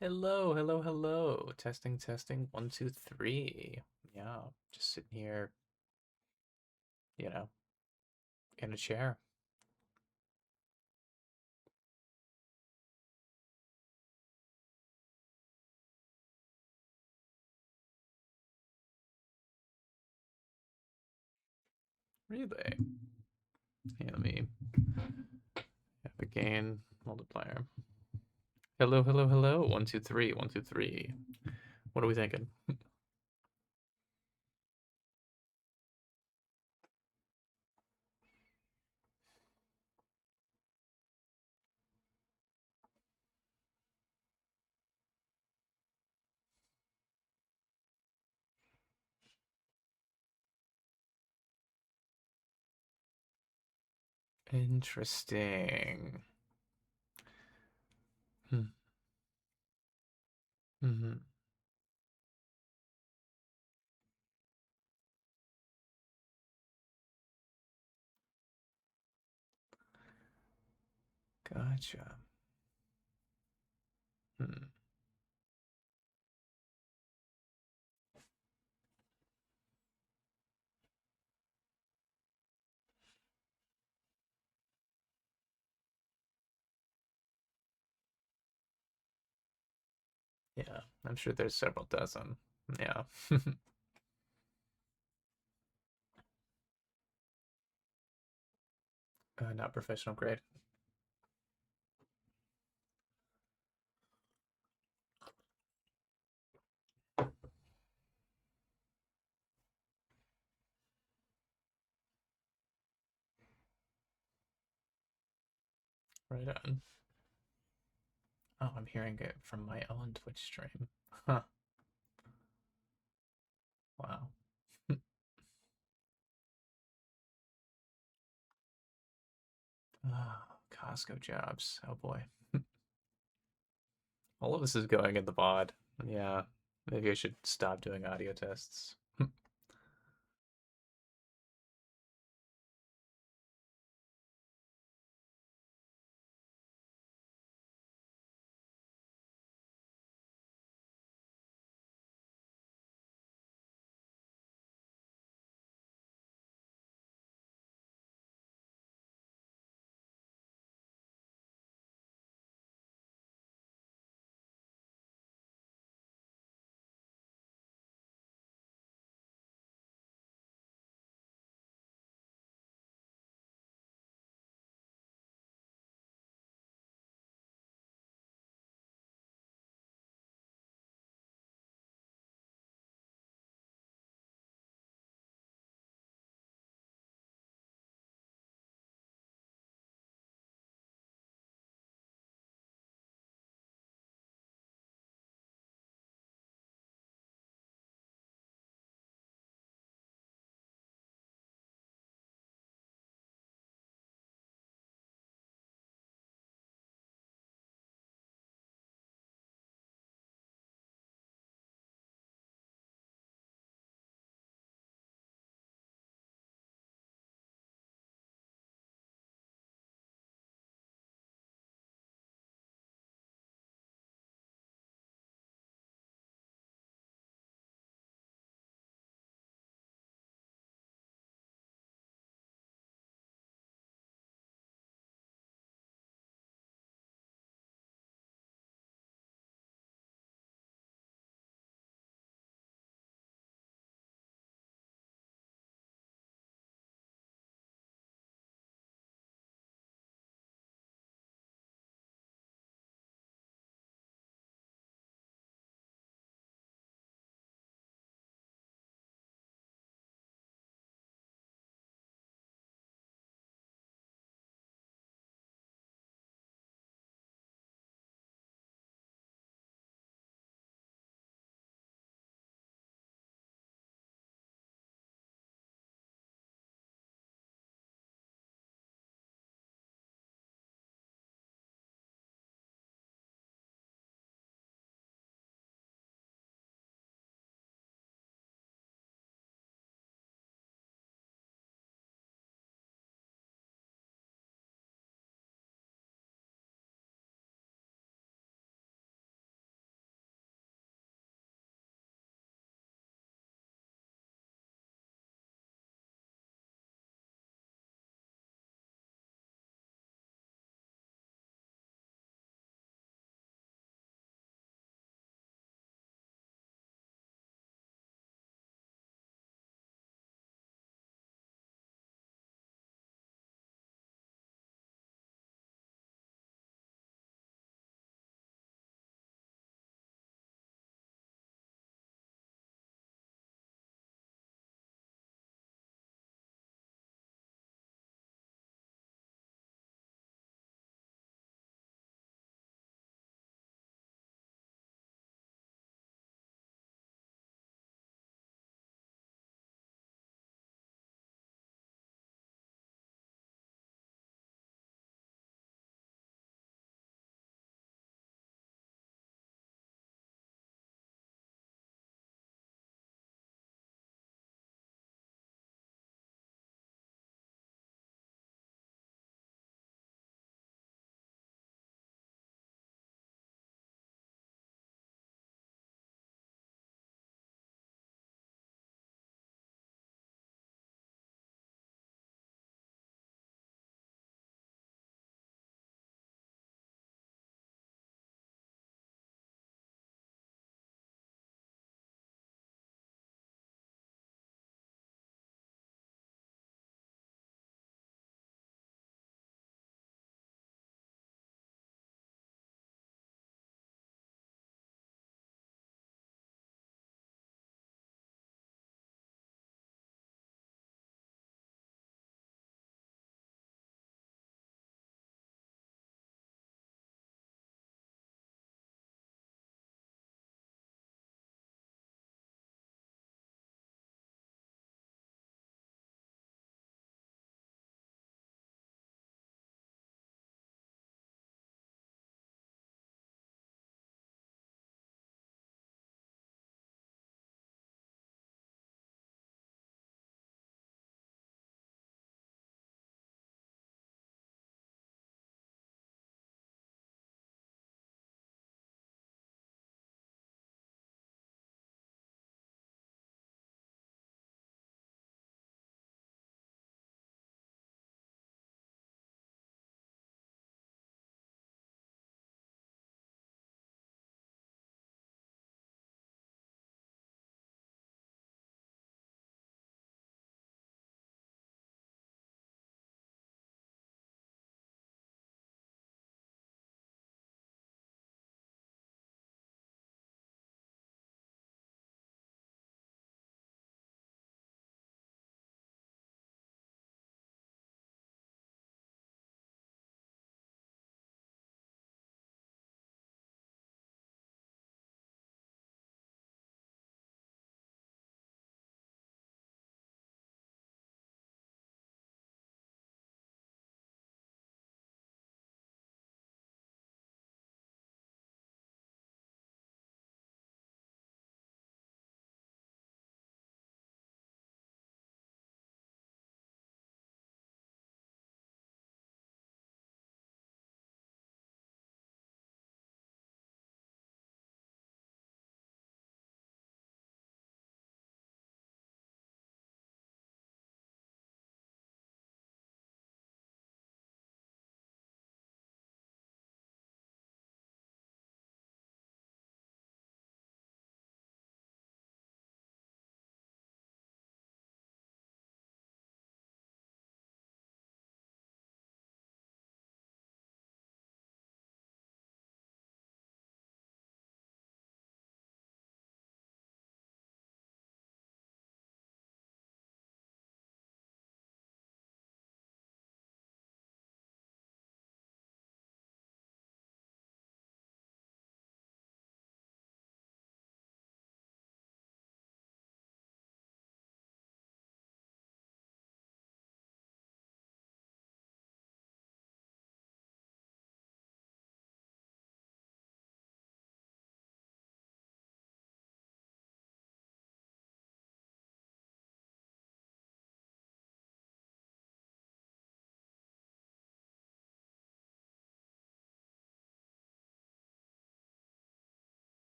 Hello, hello, hello. Testing, testing. 1, 2, 3. Yeah, just sitting here, you know, in a chair. Really? Yeah, let me have a gain multiplier. Hello, hello, hello. 1, 2, 3. 1, 2, 3. What are we thinking? Interesting. Hmm. Mm-hmm. Gotcha. Hmm. Yeah, I'm sure there's several dozen. Yeah. Not professional grade. Right on. Oh, I'm hearing it from my own Twitch stream. Huh. Wow. Oh, Costco jobs. Oh boy. All of this is going in the bod. Yeah. Maybe I should stop doing audio tests.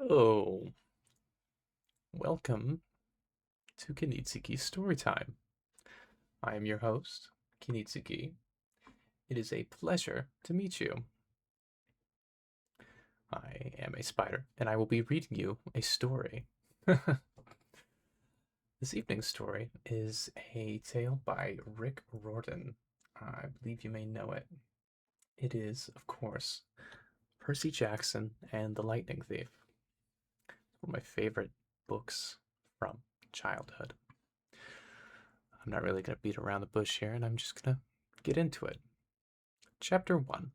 Hello, welcome to Kinitsugis Storytime. I am your host, Kinitsugi. It is a pleasure to meet you. I am a spider, and I will be reading you a story. This evening's story is a tale by Rick Riordan. I believe you may know it. It is, of course, Percy Jackson and the Lightning Thief. One of my favorite books from childhood. I'm not really going to beat around the bush here, and I'm just going to get into it. Chapter 1.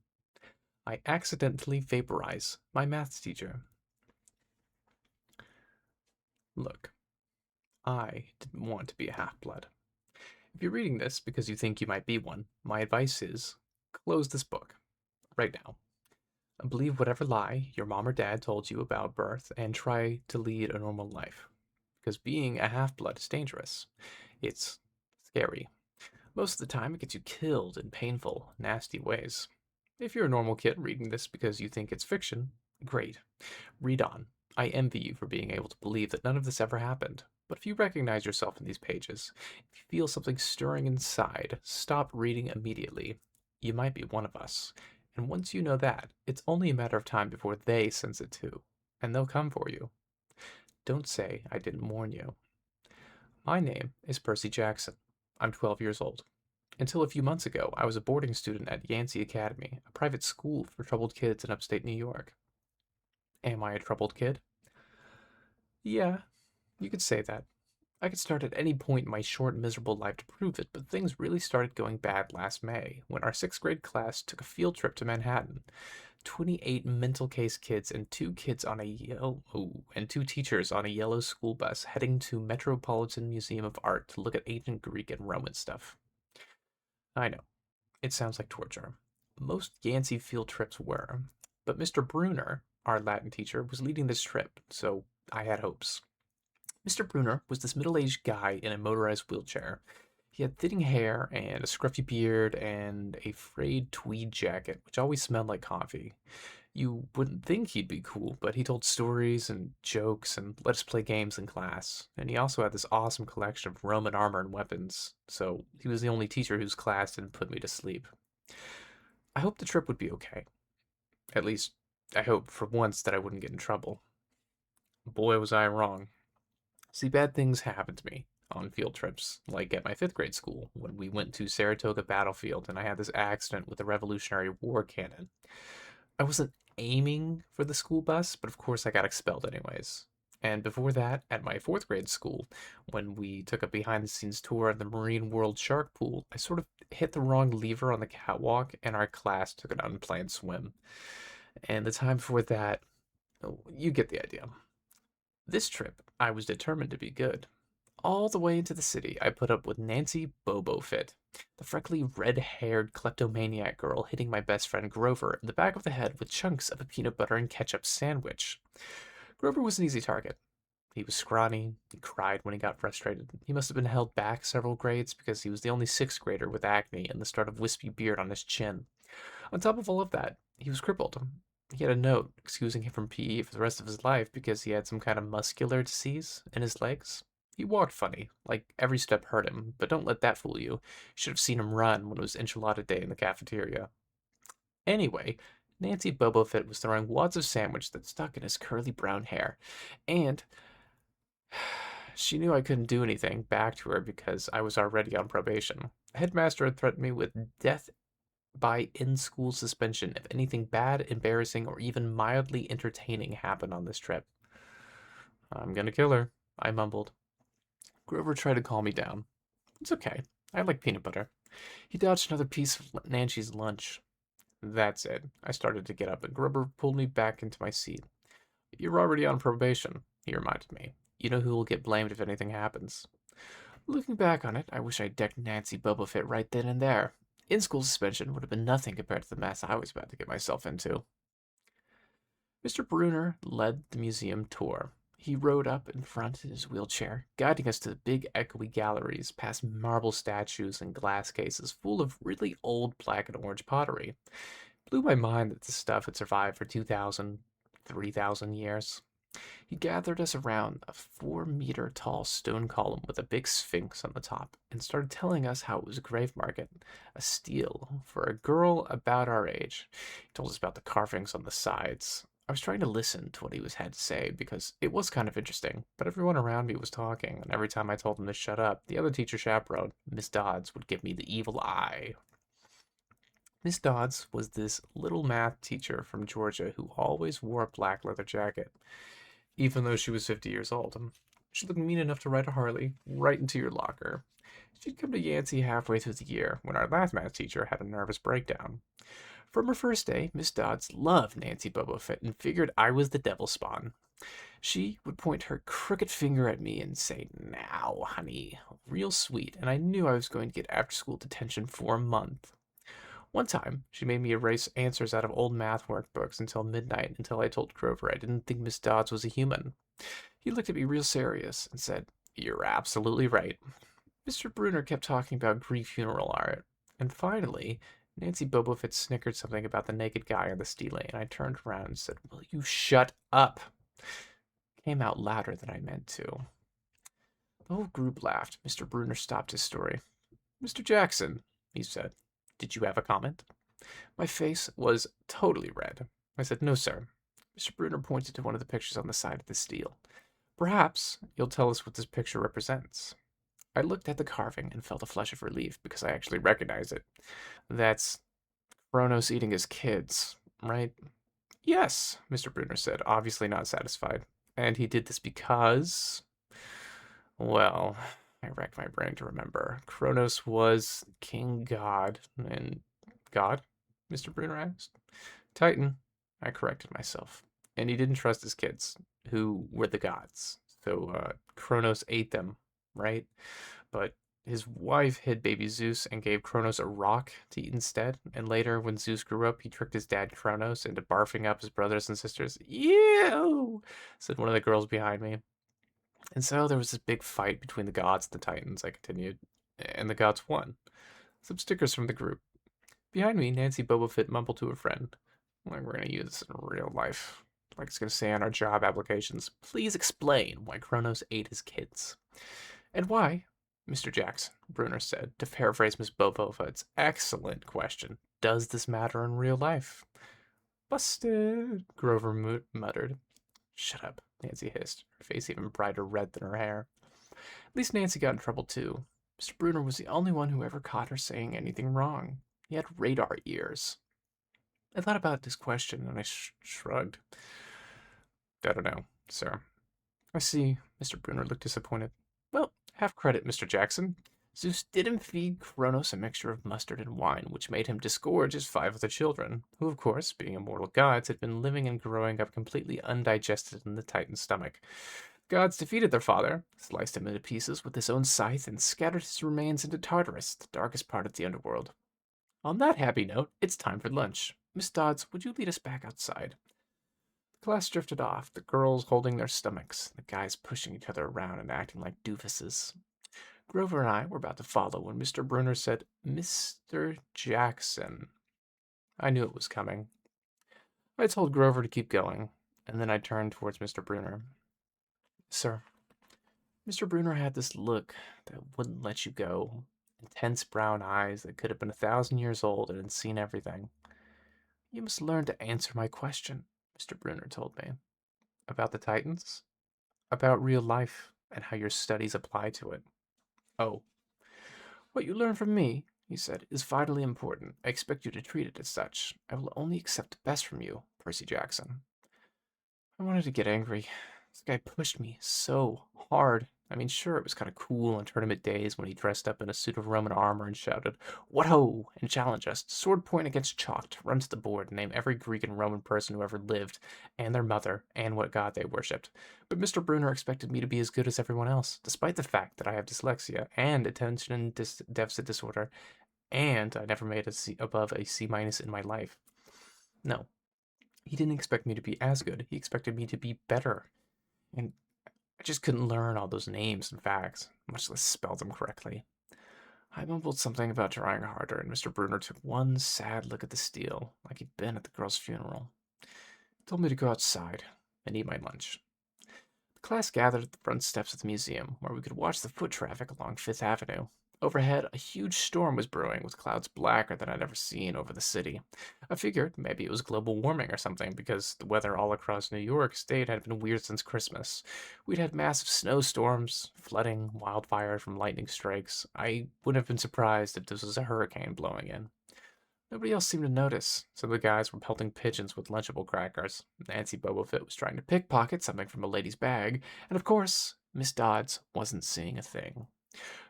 I accidentally vaporize my maths teacher. Look, I didn't want to be a half-blood. If you're reading this because you think you might be one, my advice is close this book right now. Believe whatever lie your mom or dad told you about birth and try to lead a normal life. Because being a half-blood is dangerous. It's scary. Most of the time, it gets you killed in painful, nasty ways. If you're a normal kid reading this because you think it's fiction, great. Read on. I envy you for being able to believe that none of this ever happened. But if you recognize yourself in these pages, if you feel something stirring inside, stop reading immediately. You might be one of us. And once you know that, it's only a matter of time before they sense it too. And they'll come for you. Don't say I didn't warn you. My name is Percy Jackson. I'm 12 years old. Until a few months ago, I was a boarding student at Yancey Academy, a private school for troubled kids in upstate New York. Am I a troubled kid? Yeah, you could say that. I could start at any point in my short, miserable life to prove it, but things really started going bad last May when our sixth grade class took a field trip to Manhattan. 28 mental case kids and two teachers on a yellow school bus heading to Metropolitan Museum of Art to look at ancient Greek and Roman stuff. I know, it sounds like torture. Most Yancey field trips were, but Mr. Bruner, our Latin teacher, was leading this trip, so I had hopes. Mr. Bruner was this middle-aged guy in a motorized wheelchair. He had thinning hair and a scruffy beard and a frayed tweed jacket, which always smelled like coffee. You wouldn't think he'd be cool, but he told stories and jokes and let us play games in class. And he also had this awesome collection of Roman armor and weapons, so he was the only teacher whose class didn't put me to sleep. I hoped the trip would be okay. At least, I hoped for once that I wouldn't get in trouble. Boy, was I wrong. See, bad things happen to me on field trips, like at my fifth grade school when we went to Saratoga Battlefield and I had this accident with a Revolutionary War cannon. I wasn't aiming for the school bus, but of course I got expelled anyways. And before that, at my fourth grade school, when we took a behind the scenes tour of the Marine World Shark Pool, I sort of hit the wrong lever on the catwalk and our class took an unplanned swim. And the time before that, oh, you get the idea. This trip, I was determined to be good. All the way into the city, I put up with Nancy Bobofit, the freckly red-haired kleptomaniac girl hitting my best friend Grover in the back of the head with chunks of a peanut butter and ketchup sandwich. Grover was an easy target. He was scrawny, he cried when he got frustrated. He must have been held back several grades because he was the only sixth grader with acne and the start of wispy beard on his chin. On top of all of that, he was crippled. He had a note excusing him from PE for the rest of his life because he had some kind of muscular disease in his legs. He walked funny, like every step hurt him, but don't let that fool you. You should have seen him run when it was enchilada day in the cafeteria. Anyway, Nancy Bobofit was throwing wads of sandwich that stuck in his curly brown hair, and she knew I couldn't do anything back to her because I was already on probation. The headmaster had threatened me with death by in-school suspension if anything bad, embarrassing, or even mildly entertaining happened on this trip. I'm gonna kill her, I mumbled. Grover tried to calm me down. It's okay. I like peanut butter. He dodged another piece of Nancy's lunch. That's it. I started to get up, and Grover pulled me back into my seat. You're already on probation, he reminded me. You know who will get blamed if anything happens. Looking back on it, I wish I'd decked Nancy Bobofit right then and there. In-school suspension would have been nothing compared to the mess I was about to get myself into. Mr. Bruner led the museum tour. He rode up in front in his wheelchair, guiding us to the big echoey galleries, past marble statues and glass cases full of really old black and orange pottery. It blew my mind that this stuff had survived for 2,000, 3,000 years. He gathered us around a 4-meter tall stone column with a big sphinx on the top and started telling us how it was a grave market, a steal for a girl about our age. He told us about the carvings on the sides. I was trying to listen to what he had to say because it was kind of interesting, but everyone around me was talking, and every time I told him to shut up, the other teacher chaperone, Miss Dodds, would give me the evil eye. Miss Dodds was this little math teacher from Georgia who always wore a black leather jacket, even though she was 50 years old. She looked mean enough to ride a Harley right into your locker. She'd come to Yancey halfway through the year when our last math teacher had a nervous breakdown. From her first day, Miss Dodds loved Nancy Bobofit and figured I was the devil spawn. She would point her crooked finger at me and say, "Now, honey," real sweet, and I knew I was going to get after school detention for a month. One time, she made me erase answers out of old math workbooks until midnight until I told Grover I didn't think Miss Dodds was a human. He looked at me real serious and said, "You're absolutely right." Mr. Bruner kept talking about Greek funeral art, and finally, Nancy Bobofit snickered something about the naked guy on the stele, and I turned around and said, "Will you shut up?" It came out louder than I meant to. The whole group laughed. Mr. Bruner stopped his story. "Mr. Jackson," he said, "did you have a comment?" My face was totally red. I said, "No, sir." Mr. Bruner pointed to one of the pictures on the side of the stele. "Perhaps you'll tell us what this picture represents." I looked at the carving and felt a flush of relief because I actually recognized it. That's Kronos eating his kids, right? "Yes," Mr. Bruner said, obviously not satisfied. "And he did this because..." Well, I racked my brain to remember. Kronos was king god, and god? Mr. Bruner asked. "Titan," I corrected myself. "And he didn't trust his kids, who were the gods. So Kronos ate them, right? But his wife hid baby Zeus and gave Kronos a rock to eat instead. And later, when Zeus grew up, he tricked his dad Kronos into barfing up his brothers and sisters." "Ew!" said one of the girls behind me. "And so there was this big fight between the gods and the Titans," I continued. "And the gods won." Some stickers from the group. Behind me, Nancy Bobofit mumbled to a friend, "Like we're going to use this in real life. Like it's going to say on our job applications, please explain why Kronos ate his kids." "And why," Mr. Jackson, Bruner said, to paraphrase Miss Bobofit's excellent question, "does this matter in real life?" "Busted," Grover muttered. "Shut up," Nancy hissed, her face even brighter red than her hair. At least Nancy got in trouble too. Mr. Bruner was the only one who ever caught her saying anything wrong. He had radar ears. I thought about this question and I shrugged. "I don't know, sir." "I see." Mr. Bruner looked disappointed. "Well, have credit, Mr. Jackson. Zeus didn't feed Kronos a mixture of mustard and wine, which made him disgorge his 5 other children, who, of course, being immortal gods, had been living and growing up completely undigested in the Titan's stomach. The gods defeated their father, sliced him into pieces with his own scythe, and scattered his remains into Tartarus, the darkest part of the underworld. On that happy note, it's time for lunch. Miss Dodds, would you lead us back outside?" The class drifted off, the girls holding their stomachs, the guys pushing each other around and acting like doofuses. Grover and I were about to follow when Mr. Bruner said, "Mr. Jackson." I knew it was coming. I told Grover to keep going, and then I turned towards Mr. Bruner. "Sir." Mr. Bruner had this look that wouldn't let you go. Intense brown eyes that could have been 1,000 years old and had seen everything. "You must learn to answer my question," Mr. Bruner told me. "About the Titans? About real life and how your studies apply to it." "Oh." "What you learn from me," he said, "is vitally important. I expect you to treat it as such. I will only accept the best from you, Percy Jackson." I wanted to get angry. This guy pushed me so hard. I mean, sure, it was kind of cool on tournament days when he dressed up in a suit of Roman armor and shouted, "What ho!" and challenged us, sword point against chalk, to run to the board and name every Greek and Roman person who ever lived, and their mother, and what god they worshipped. But Mr. Bruner expected me to be as good as everyone else, despite the fact that I have dyslexia and attention deficit disorder, and I never made a C above a C minus in my life. No, he didn't expect me to be as good. He expected me to be better. And I just couldn't learn all those names and facts, much less spell them correctly. I mumbled something about trying harder, and Mr. Bruner took one sad look at the steel, like he'd been at the girl's funeral. He told me to go outside and eat my lunch. The class gathered at the front steps of the museum, where we could watch the foot traffic along Fifth Avenue. Overhead, a huge storm was brewing, with clouds blacker than I'd ever seen over the city. I figured maybe it was global warming or something, because the weather all across New York State had been weird since Christmas. We'd had massive snowstorms, flooding, wildfires from lightning strikes. I wouldn't have been surprised if this was a hurricane blowing in. Nobody else seemed to notice. Some of the guys were pelting pigeons with Lunchable crackers. Nancy Bobofit was trying to pickpocket something from a lady's bag. And of course, Miss Dodds wasn't seeing a thing.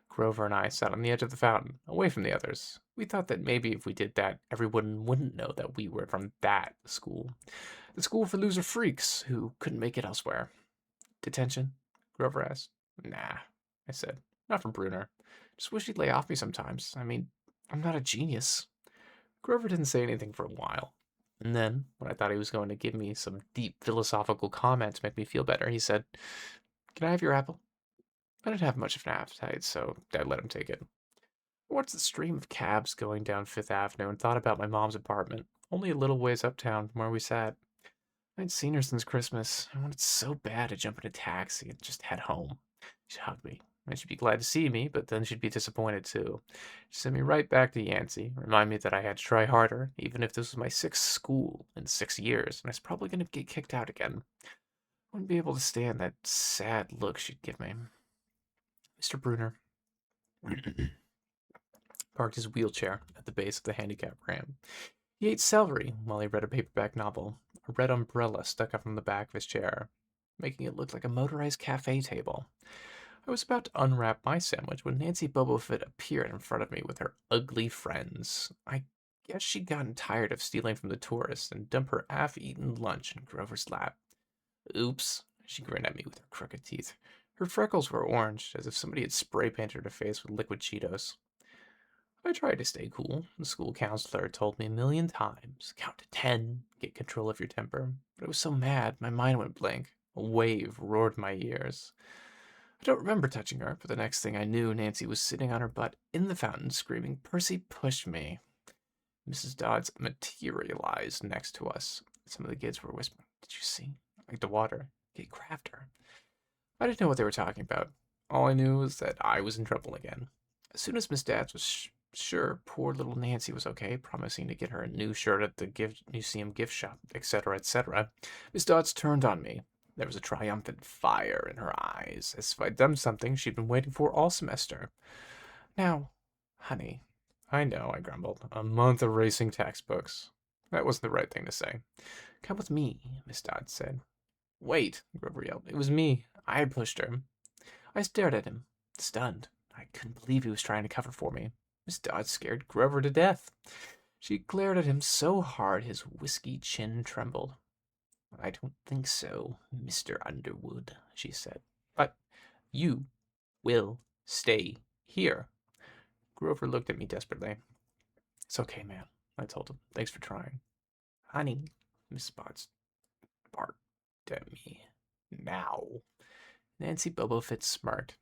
Grover and I sat on the edge of the fountain, away from the others. We thought that maybe if we did that, everyone wouldn't know that we were from that school. The school for loser freaks who couldn't make it elsewhere. Detention? Grover asked. Nah, I said. Not for Bruner. Just wish he'd lay off me sometimes. I mean, I'm not a genius. Grover didn't say anything for a while. And then, when I thought he was going to give me some deep philosophical comment to make me feel better, he said, Can I have your apple? I didn't have much of an appetite, so I let him take it. I watched the stream of cabs going down Fifth Avenue and thought about my mom's apartment, only a little ways uptown from where we sat. I hadn't seen her since Christmas. I wanted so bad to jump in a taxi and just head home. She'd hug me, and she'd be glad to see me, but then she'd be disappointed too. She'd send me right back to Yancey, remind me that I had to try harder, even if this was my sixth school in 6 years, and I was probably going to get kicked out again. I wouldn't be able to stand that sad look she'd give me. Mr. Bruner parked his wheelchair at the base of the handicap ramp. He ate celery while he read a paperback novel. A red umbrella stuck up from the back of his chair, making it look like a motorized cafe table. I was about to unwrap my sandwich when Nancy Bobofit appeared in front of me with her ugly friends. I guess she'd gotten tired of stealing from the tourists and dumped her half-eaten lunch in Grover's lap. Oops, she grinned at me with her crooked teeth. Her freckles were orange, as if somebody had spray-painted her face with liquid Cheetos. I tried to stay cool. The school counselor told me a million times, count to 10, get control of your temper. But I was so mad, my mind went blank. A wave roared in my ears. I don't remember touching her, but the next thing I knew, Nancy was sitting on her butt in the fountain, screaming, Percy pushed me. Mrs. Dodds materialized next to us. Some of the kids were whispering, Did you see? Like the water. Get grabbed her. I didn't know what they were talking about. All I knew was that I was in trouble again. As soon as Miss Dodds was sure poor little Nancy was okay, promising to get her a new shirt at the museum gift shop, etc., etc., Miss Dodds turned on me. There was a triumphant fire in her eyes, as if I'd done something she'd been waiting for all semester. Now, honey, I know, I grumbled. A month of racing textbooks. That wasn't the right thing to say. Come with me, Miss Dodds said. Wait, Grover yelled. It was me. I pushed her. I stared at him, stunned. I couldn't believe he was trying to cover for me. Miss Dodds scared Grover to death. She glared at him so hard his whiskey chin trembled. I don't think so, Mr. Underwood, she said. But you will stay here. Grover looked at me desperately. It's okay, man, I told him. Thanks for trying. Honey, Miss Dodds barked at me. Now. Nancy Bobofit smirked.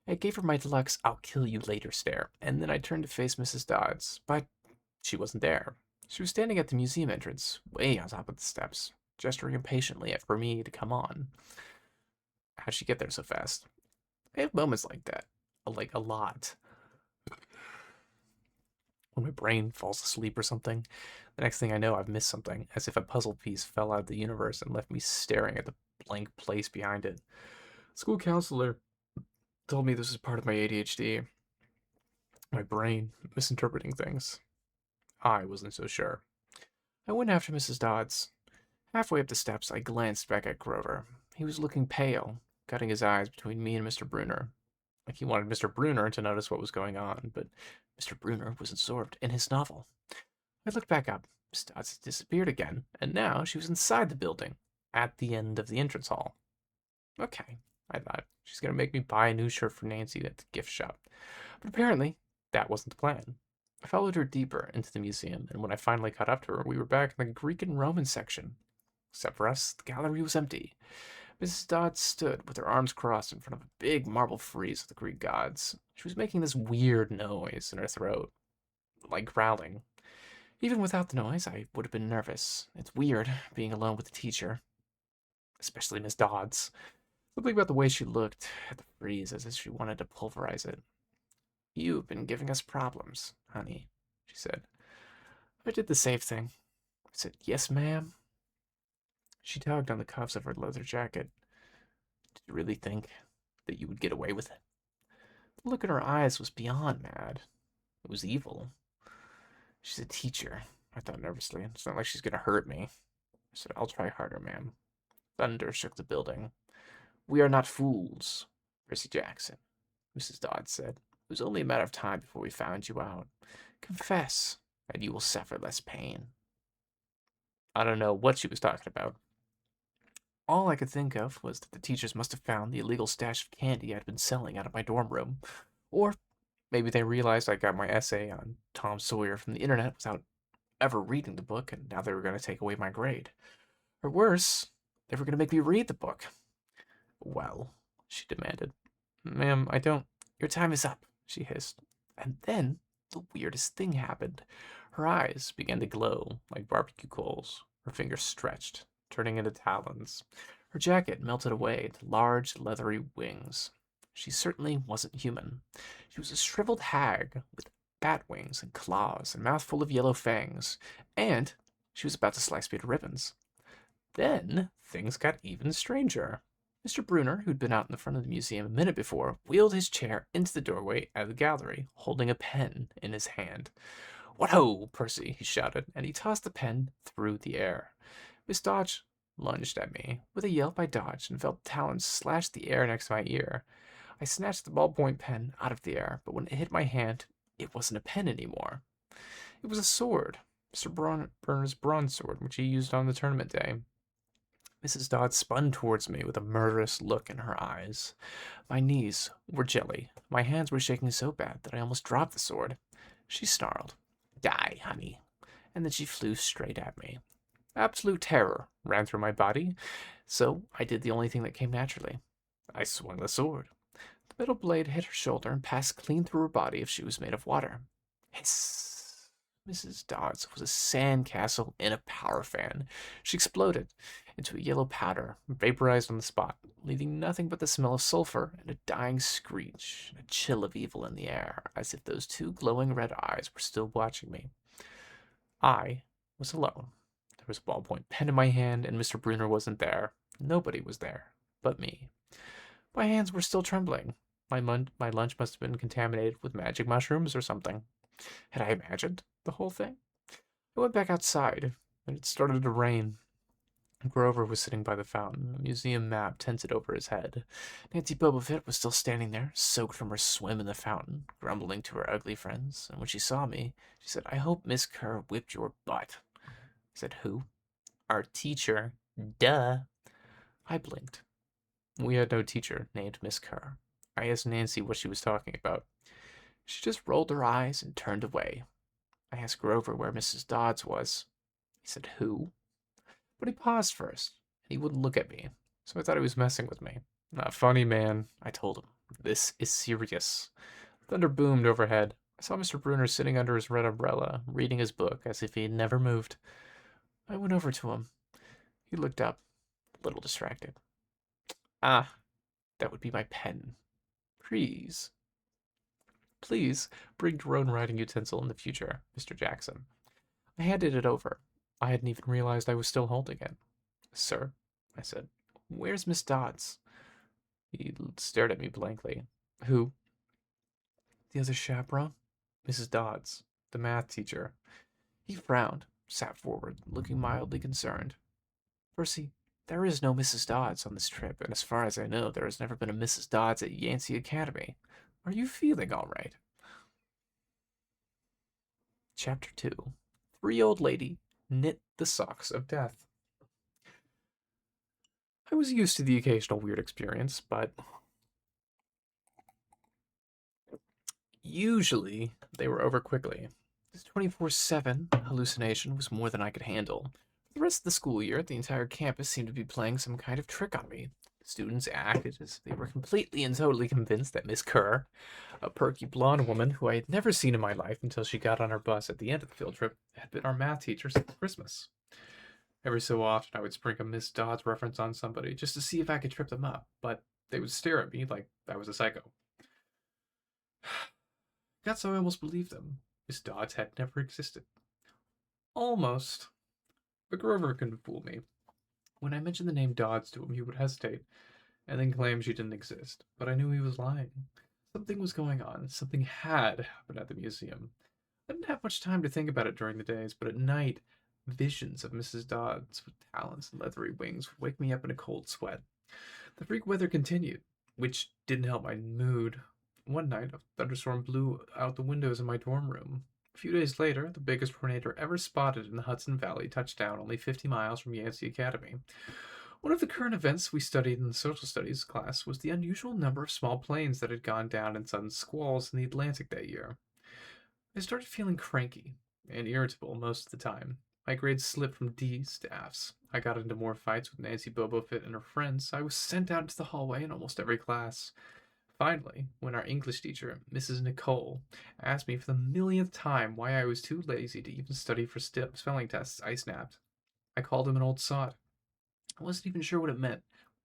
I gave her my deluxe I'll kill you later stare, and then I turned to face Mrs. Dodds, but she wasn't there. She was standing at the museum entrance, way on top of the steps, gesturing impatiently for me to come on. How'd she get there so fast? I have moments like that. Like a lot. When my brain falls asleep or something, the next thing I know I've missed something, as if a puzzle piece fell out of the universe and left me staring at the blank place behind it. School counselor told me this was part of my ADHD. My brain misinterpreting things. I wasn't so sure. I went after Mrs. Dodds. Halfway up the steps, I glanced back at Grover. He was looking pale, cutting his eyes between me and Mr. Bruner. Like he wanted Mr. Bruner to notice what was going on, but Mr. Bruner was absorbed in his novel. I looked back up. Miss Dodds had disappeared again, and now she was inside the building, at the end of the entrance hall. Okay, I thought. She's going to make me buy a new shirt for Nancy at the gift shop. But apparently, that wasn't the plan. I followed her deeper into the museum, and when I finally caught up to her, we were back in the Greek and Roman section. Except for us, the gallery was empty. Mrs. Dodds stood with her arms crossed in front of a big marble frieze of the Greek gods. She was making this weird noise in her throat, like growling. Even without the noise, I would have been nervous. It's weird, being alone with the teacher. Especially Miss Dodds. Something about the way she looked at the freeze as if she wanted to pulverize it. "You've been giving us problems, honey," she said. I did the safe thing. I said, "Yes, ma'am." She tugged on the cuffs of her leather jacket. "Did you really think that you would get away with it?" The look in her eyes was beyond mad. It was evil. "She's a teacher," I thought nervously. "It's not like she's going to hurt me." I said, "I'll try harder, ma'am." Thunder shook the building. "We are not fools, Percy Jackson," Mrs. Dodds said. "It was only a matter of time before we found you out. Confess, and you will suffer less pain." I don't know what she was talking about. All I could think of was that the teachers must have found the illegal stash of candy I'd been selling out of my dorm room. Or maybe they realized I got my essay on Tom Sawyer from the internet without ever reading the book, and now they were going to take away my grade. Or worse, they were going to make me read the book. "Well," she demanded. "Ma'am, I don't—" "Your time is up," she hissed. And then the weirdest thing happened. Her eyes began to glow like barbecue coals. Her fingers stretched, turning into talons. Her jacket melted away into large, leathery wings. She certainly wasn't human. She was a shriveled hag with bat wings and claws and a mouth full of yellow fangs. And she was about to slice me to ribbons. Then things got even stranger. Mr. Brunner, who'd been out in the front of the museum a minute before, wheeled his chair into the doorway of the gallery, holding a pen in his hand. "What ho, Percy!" he shouted, and he tossed the pen through the air. Miss Dodge lunged at me. With a yelp, I dodged and felt talons slash the air next to my ear. I snatched the ballpoint pen out of the air, but when it hit my hand, it wasn't a pen anymore. It was a sword, Mr. Brunner's bronze sword, which he used on the tournament day. Mrs. Dodds spun towards me with a murderous look in her eyes. My knees were jelly. My hands were shaking so bad that I almost dropped the sword. She snarled, "Die, honey," and then she flew straight at me. Absolute terror ran through my body, so I did the only thing that came naturally. I swung the sword. The metal blade hit her shoulder and passed clean through her body if she was made of water. Hiss! Mrs. Dodds was a sandcastle in a power fan. She exploded into a yellow powder, vaporized on the spot, leaving nothing but the smell of sulfur and a dying screech and a chill of evil in the air, as if those two glowing red eyes were still watching me. I was alone. There was a ballpoint pen in my hand, and Mr. Brunner wasn't there. Nobody was there but me. My hands were still trembling. My lunch must have been contaminated with magic mushrooms or something. Had I imagined the whole thing? I went back outside, and it started to rain. Grover was sitting by the fountain, a museum map tented over his head. Nancy Boba Fett was still standing there, soaked from her swim in the fountain, grumbling to her ugly friends, and when she saw me, she said, "I hope Miss Kerr whipped your butt." I said, "Who?" "Our teacher." "Duh." I blinked. We had no teacher named Miss Kerr. I asked Nancy what she was talking about. She just rolled her eyes and turned away. I asked Grover where Mrs. Dodds was. He said, "Who?" But he paused first, and he wouldn't look at me, so I thought he was messing with me. "Not funny, man," I told him. "This is serious." Thunder boomed overhead. I saw Mr. Brunner sitting under his red umbrella, reading his book as if he had never moved. I went over to him. He looked up, a little distracted. "Ah, that would be my pen. Please. Please bring your own writing utensil in the future, Mr. Jackson." I handed it over. I hadn't even realized I was still holding it. "Sir," I said, "where's Miss Dodds?" He stared at me blankly. "Who?" "The other chaperone, Mrs. Dodds, the math teacher." He frowned, sat forward, looking mildly concerned. "Percy, there is no Mrs. Dodds on this trip, and as far as I know, there has never been a Mrs. Dodds at Yancey Academy. Are you feeling all right?" Chapter 2. 3 Old Lady Knit the Socks of Death. I was used to the occasional weird experience, but usually they were over quickly. This 24/7 hallucination was more than I could handle. For the rest of the school year, the entire campus seemed to be playing some kind of trick on me. Students acted as if they were completely and totally convinced that Miss Kerr, a perky blonde woman who I had never seen in my life until she got on our bus at the end of the field trip, had been our math teacher since Christmas. Every so often, I would spring a Miss Dodds reference on somebody just to see if I could trip them up, but they would stare at me like I was a psycho. Got so I almost believed them. Miss Dodds had never existed. Almost. But Grover couldn't fool me. When I mentioned the name Dodds to him, he would hesitate and then claim she didn't exist. But I knew he was lying. Something was going on. Something had happened at the museum. I didn't have much time to think about it during the days, but at night, visions of Mrs. Dodds with talons and leathery wings would wake me up in a cold sweat. The freak weather continued, which didn't help my mood. One night, a thunderstorm blew out the windows in my dorm room. A few days later, the biggest tornado ever spotted in the Hudson Valley touched down only 50 miles from Yancey Academy. One of the current events we studied in the social studies class was the unusual number of small planes that had gone down in sudden squalls in the Atlantic that year. I started feeling cranky and irritable most of the time. My grades slipped from D's to F's. I got into more fights with Nancy Bobofit and her friends. I was sent out into the hallway in almost every class. Finally, when our English teacher, Mrs. Nicole, asked me for the millionth time why I was too lazy to even study for spelling tests, I snapped. I called him an old sod. I wasn't even sure what it meant,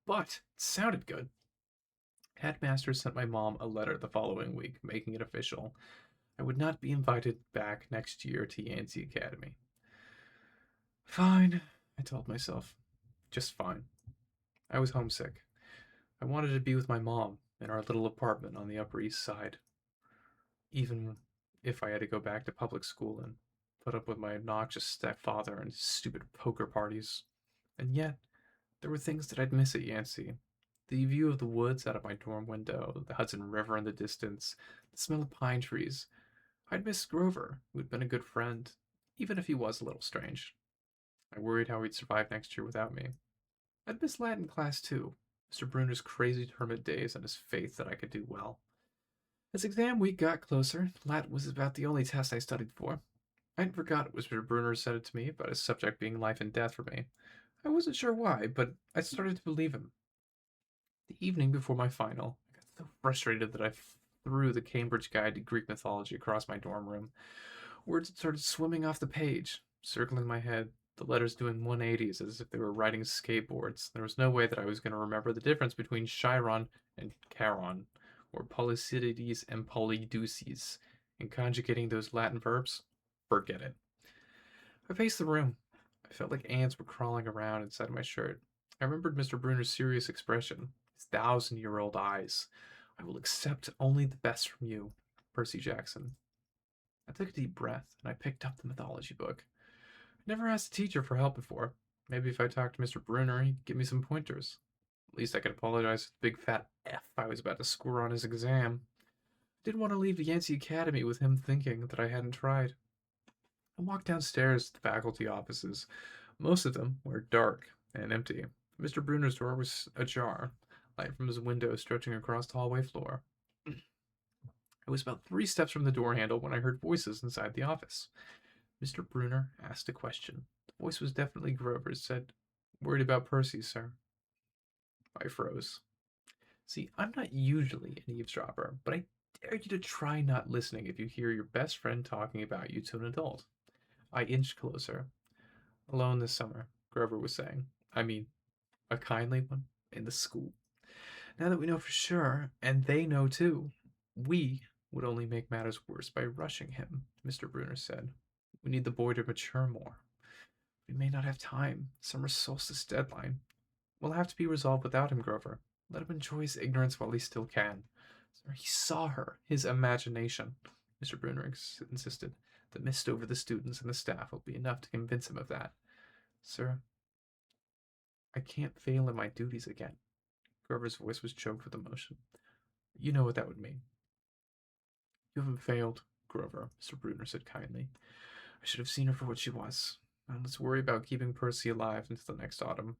but it sounded good. Headmaster sent my mom a letter the following week, making it official. I would not be invited back next year to Yancey Academy. Fine, I told myself. Just fine. I was homesick. I wanted to be with my mom in our little apartment on the Upper East Side. Even if I had to go back to public school and put up with my obnoxious stepfather and stupid poker parties. And yet, there were things that I'd miss at Yancey. The view of the woods out of my dorm window, the Hudson River in the distance, the smell of pine trees. I'd miss Grover, who had been a good friend, even if he was a little strange. I worried how he'd survive next year without me. I'd miss Latin class too, Mr. Bruner's crazy hermit days and his faith that I could do well. As exam week got closer, Latin was about the only test I studied for. I hadn't forgot what Mr. Bruner said it to me about his subject being life and death for me. I wasn't sure why, but I started to believe him. The evening before my final, I got so frustrated that I threw the Cambridge Guide to Greek Mythology across my dorm room. Words started swimming off the page, circling my head, the letters doing 180s as if they were riding skateboards. There was no way that I was going to remember the difference between Chiron and Charon, or Polycidides and Polydeuces. In conjugating those Latin verbs, forget it. I paced the room. I felt like ants were crawling around inside my shirt. I remembered Mr. Bruner's serious expression, his 1,000-year-old eyes. I will accept only the best from you, Percy Jackson. I took a deep breath and I picked up the mythology book. I never asked a teacher for help before. Maybe if I talked to Mr. Bruner, he'd give me some pointers. At least I could apologize for the big fat F I was about to score on his exam. I didn't want to leave the Yancey Academy with him thinking that I hadn't tried. I walked downstairs to the faculty offices. Most of them were dark and empty. Mr. Bruner's door was ajar, light from his window stretching across the hallway floor. I was about 3 steps from the door handle when I heard voices inside the office. Mr. Bruner asked a question. The voice was definitely Grover's. Said, "Worried about Percy, sir." I froze. See, I'm not usually an eavesdropper, but I dare you to try not listening if you hear your best friend talking about you to an adult. I inched closer. "Alone this summer," Grover was saying. "I mean, a kindly one in the school. Now that we know for sure, and they know too, we would only make matters worse by rushing him," Mr. Bruner said. "We need the boy to mature more. We may not have time. Summer solstice deadline will have to be resolved without him, Grover. Let him enjoy his ignorance while he still can." "Sir, he saw her. His imagination," Mr. Bruner insisted. "The mist over the students and the staff will be enough to convince him of that." "Sir, I can't fail in my duties again." Grover's voice was choked with emotion. "You know what that would mean." "You haven't failed, Grover," Mr. Bruner said kindly. "I should have seen her for what she was. Now let's worry about keeping Percy alive until the next autumn."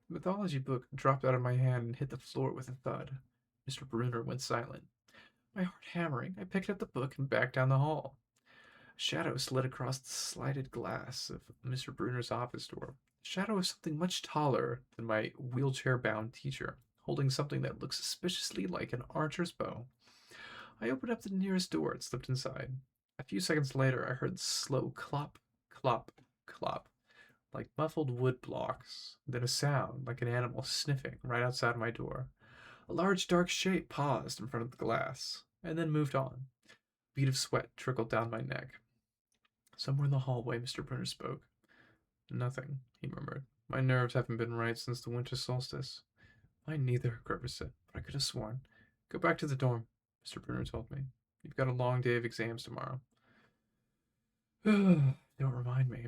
The mythology book dropped out of my hand and hit the floor with a thud. Mr. Bruner went silent. My heart hammering, I picked up the book and backed down the hall. A shadow slid across the slighted glass of Mr. Bruner's office door. A shadow of something much taller than my wheelchair-bound teacher, holding something that looked suspiciously like an archer's bow. I opened up the nearest door and slipped inside. A few seconds later, I heard the slow clop, clop, clop, like muffled wood blocks, then a sound like an animal sniffing right outside my door. A large dark shape paused in front of the glass, and then moved on. A bead of sweat trickled down my neck. Somewhere in the hallway, Mr. Brunner spoke. Nothing, he murmured. My nerves haven't been right since the winter solstice. Mine neither, Grover said, but I could have sworn. Go back to the dorm, Mr. Brunner told me. You've got a long day of exams tomorrow. Don't remind me.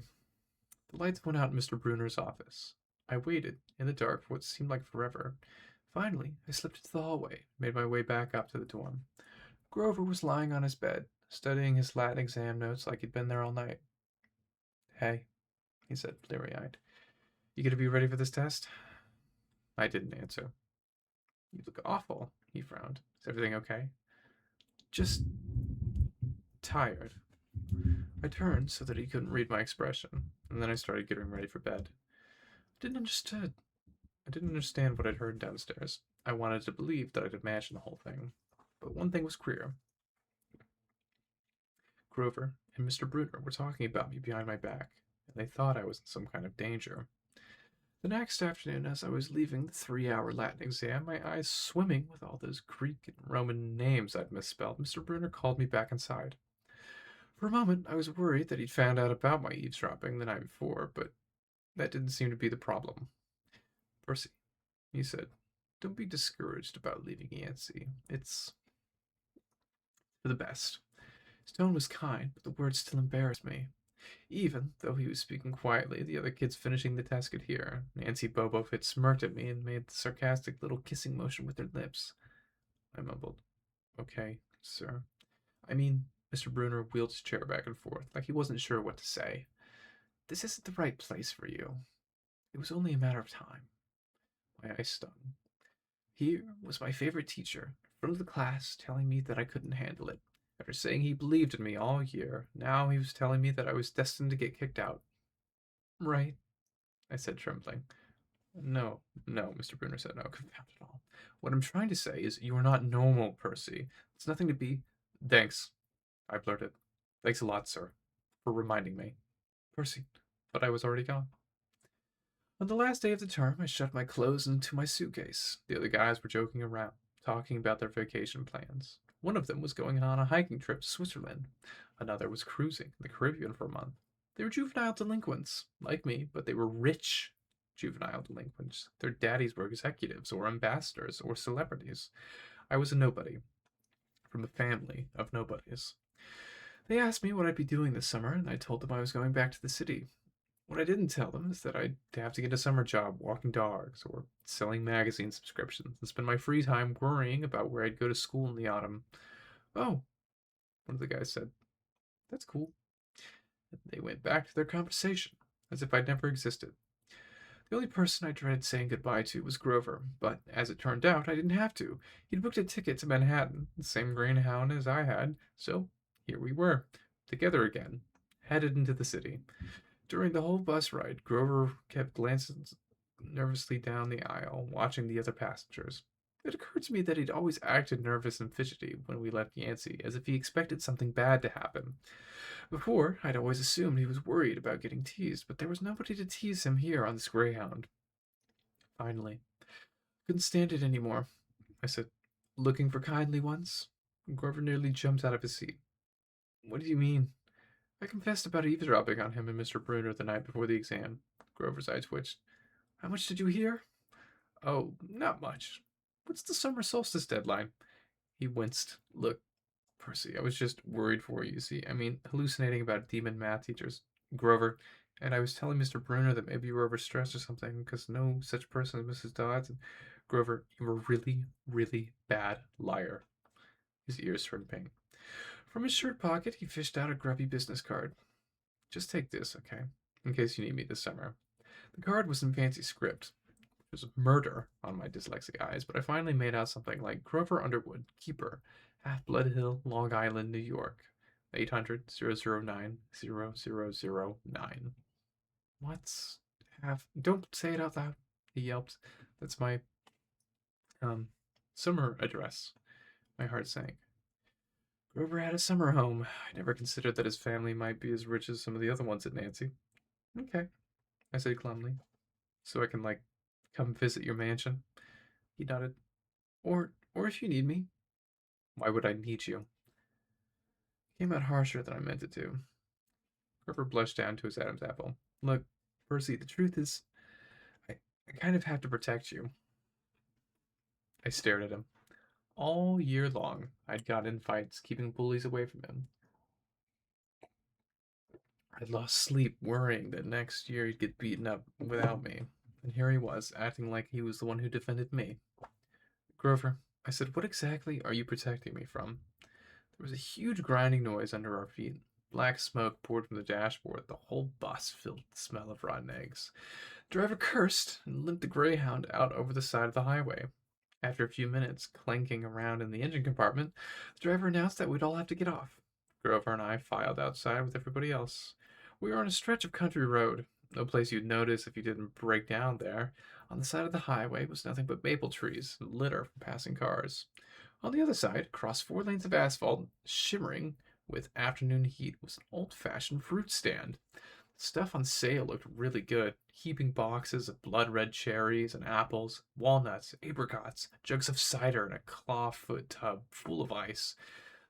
The lights went out in Mr. Brunner's office. I waited, in the dark, for what seemed like forever. Finally, I slipped into the hallway, made my way back up to the dorm. Grover was lying on his bed, studying his Latin exam notes like he'd been there all night. Hey, he said, bleary-eyed. You gonna be ready for this test? I didn't answer. You look awful, he frowned. Is everything okay? Just tired. I turned so that he couldn't read my expression, and then I started getting ready for bed. I didn't understand what I'd heard downstairs. I wanted to believe that I'd imagined the whole thing. But one thing was clear. Grover and Mr. Brunner were talking about me behind my back, and they thought I was in some kind of danger. The next afternoon, as I was leaving the 3-hour Latin exam, my eyes swimming with all those Greek and Roman names I'd misspelled, Mr. Brunner called me back inside. For a moment, I was worried that he'd found out about my eavesdropping the night before, but that didn't seem to be the problem. Percy, he said, don't be discouraged about leaving Yancey. It's for the best. His tone was kind, but the words still embarrassed me. Even though he was speaking quietly, the other kids finishing the test could hear. Nancy Bobofit smirked at me and made the sarcastic little kissing motion with her lips. I mumbled, Okay, sir. I mean, Mr. Brunner wheeled his chair back and forth, like he wasn't sure what to say. This isn't the right place for you. It was only a matter of time. My eyes stung. Here was my favorite teacher, in front of the class, telling me that I couldn't handle it. After saying he believed in me all year, now he was telling me that I was destined to get kicked out. Right, I said, trembling. No, Mr. Brunner said, no, confound it all. What I'm trying to say is you are not normal, Percy. It's nothing to be... Thanks, I blurted. Thanks a lot, sir, for reminding me. Percy, but I was already gone. On the last day of the term, I shoved my clothes into my suitcase. The other guys were joking around, talking about their vacation plans. One of them was going on a hiking trip to Switzerland. Another was cruising in the Caribbean for a month. They were juvenile delinquents, like me, but they were rich juvenile delinquents. Their daddies were executives or ambassadors or celebrities. I was a nobody, from a family of nobodies. They asked me what I'd be doing this summer, and I told them I was going back to the city. What I didn't tell them is that I'd have to get a summer job walking dogs or selling magazine subscriptions and spend my free time worrying about where I'd go to school in the autumn. Oh, one of the guys said, That's cool. And they went back to their conversation, as if I'd never existed. The only person I dreaded saying goodbye to was Grover, but as it turned out, I didn't have to. He'd booked a ticket to Manhattan, the same greyhound as I had, so here we were, together again, headed into the city. During the whole bus ride, Grover kept glancing nervously down the aisle, watching the other passengers. It occurred to me that he'd always acted nervous and fidgety when we left Yancey, as if he expected something bad to happen. Before, I'd always assumed he was worried about getting teased, but there was nobody to tease him here on this greyhound. Finally, I couldn't stand it anymore, I said. Looking for kindly ones? Grover nearly jumped out of his seat. What do you mean? I confessed about eavesdropping on him and Mr. Brunner the night before the exam. Grover's eye twitched. How much did you hear? Oh, not much. What's the summer solstice deadline? He winced. Look, Percy, I was just worried for you, see? I mean, hallucinating about demon math teachers. Grover, and I was telling Mr. Brunner that maybe you were overstressed or something, because no such person as Mrs. Dodds. And Grover, you're a really, really bad liar. His ears turned pink. From his shirt pocket, he fished out a grubby business card. Just take this, okay? In case you need me this summer. The card was in fancy script. It was murder on my dyslexic eyes, but I finally made out something like Grover Underwood, Keeper, Half Blood Hill, Long Island, New York. 800-009-0009. What's half... Don't say it out loud, he yelped. That's my, summer address. My heart sank. Grover had a summer home. I never considered that his family might be as rich as some of the other ones at Nancy. Okay. I said glumly. So I can, like, come visit your mansion? He nodded. Or if you need me. Why would I need you? Came out harsher than I meant it to. Grover blushed down to his Adam's apple. Look, Percy, the truth is, I, I kind of have to protect you. I stared at him. All year long, I'd got in fights, keeping bullies away from him. I'd lost sleep worrying that next year he'd get beaten up without me. And here he was, acting like he was the one who defended me. Grover, I said, what exactly are you protecting me from? There was a huge grinding noise under our feet. Black smoke poured from the dashboard. The whole bus filled with the smell of rotten eggs. The driver cursed and limped the Greyhound out over the side of the highway. After a few minutes clanking around in the engine compartment, the driver announced that we'd all have to get off. Grover and I filed outside with everybody else. We were on a stretch of country road, no place you'd notice if you didn't break down there. On the side of the highway was nothing but maple trees and litter from passing cars. On the other side, across 4 lanes of asphalt, shimmering with afternoon heat, was an old-fashioned fruit stand. Stuff on sale looked really good. Heaping boxes of blood red cherries and apples, walnuts, apricots, jugs of cider, and a clawfoot tub full of ice.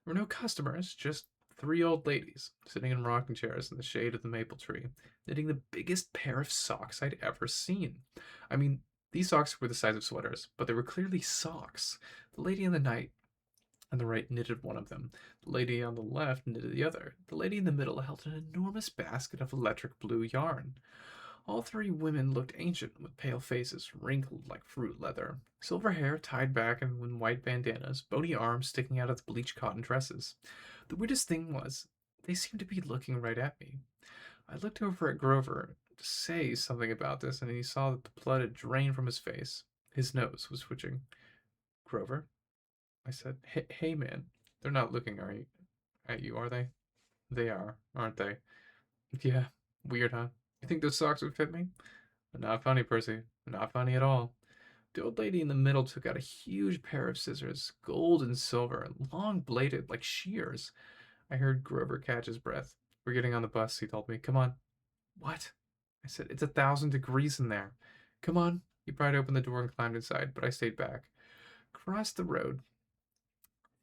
There were no customers, just 3 old ladies sitting in rocking chairs in the shade of the maple tree, knitting the biggest pair of socks I'd ever seen. I mean, these socks were the size of sweaters, but they were clearly socks. The lady on the right knitted one of them. The lady on the left knitted the other. The lady in the middle held an enormous basket of electric blue yarn. All 3 women looked ancient, with pale faces, wrinkled like fruit leather, silver hair tied back in white bandanas, bony arms sticking out of the bleached cotton dresses. The weirdest thing was, they seemed to be looking right at me. I looked over at Grover to say something about this, and he saw that the blood had drained from his face. His nose was twitching. Grover? I said, hey man, they're not looking at you, are they? They are, aren't they? Yeah, weird, huh? You think those socks would fit me? Not funny, Percy. Not funny at all. The old lady in the middle took out a huge pair of scissors, gold and silver, long bladed like shears. I heard Grover catch his breath. We're getting on the bus, he told me. Come on. What? I said, it's 1,000 degrees in there. Come on. He pried open the door and climbed inside, but I stayed back. Across the road,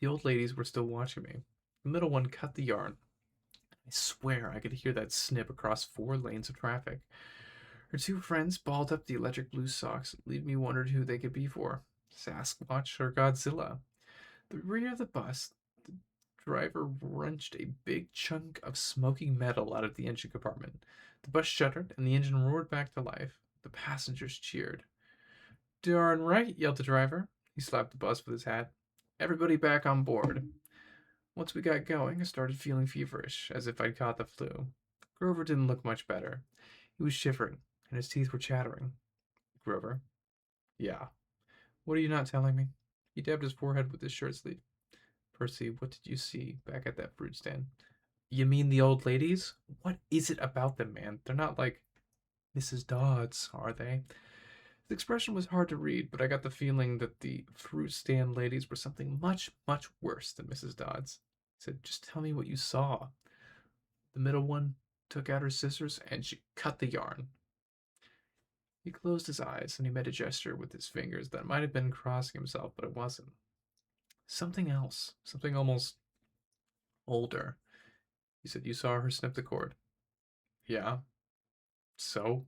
the old ladies were still watching me. The middle one cut the yarn. I swear I could hear that snip across 4 lanes of traffic. Her 2 friends balled up the electric blue socks, leaving me wondering who they could be for. Sasquatch or Godzilla. The rear of the bus, the driver wrenched a big chunk of smoking metal out of the engine compartment. The bus shuddered, and the engine roared back to life. The passengers cheered. Darn right, yelled the driver. He slapped the bus with his hat. Everybody back on board. Once we got going, I started feeling feverish, as if I'd caught the flu. Grover didn't look much better. He was shivering, and his teeth were chattering. Grover? Yeah. What are you not telling me? He dabbed his forehead with his shirt sleeve. Percy, what did you see back at that fruit stand? You mean the old ladies? What is it about them, man? They're not like Mrs. Dodds, are they? His expression was hard to read, but I got the feeling that the fruit stand ladies were something much, much worse than Mrs. Dodds. He said, just tell me what you saw. The middle one took out her scissors and she cut the yarn. He closed his eyes and he made a gesture with his fingers that might have been crossing himself, but it wasn't. Something else, something almost older. He said, you saw her snip the cord. Yeah, so?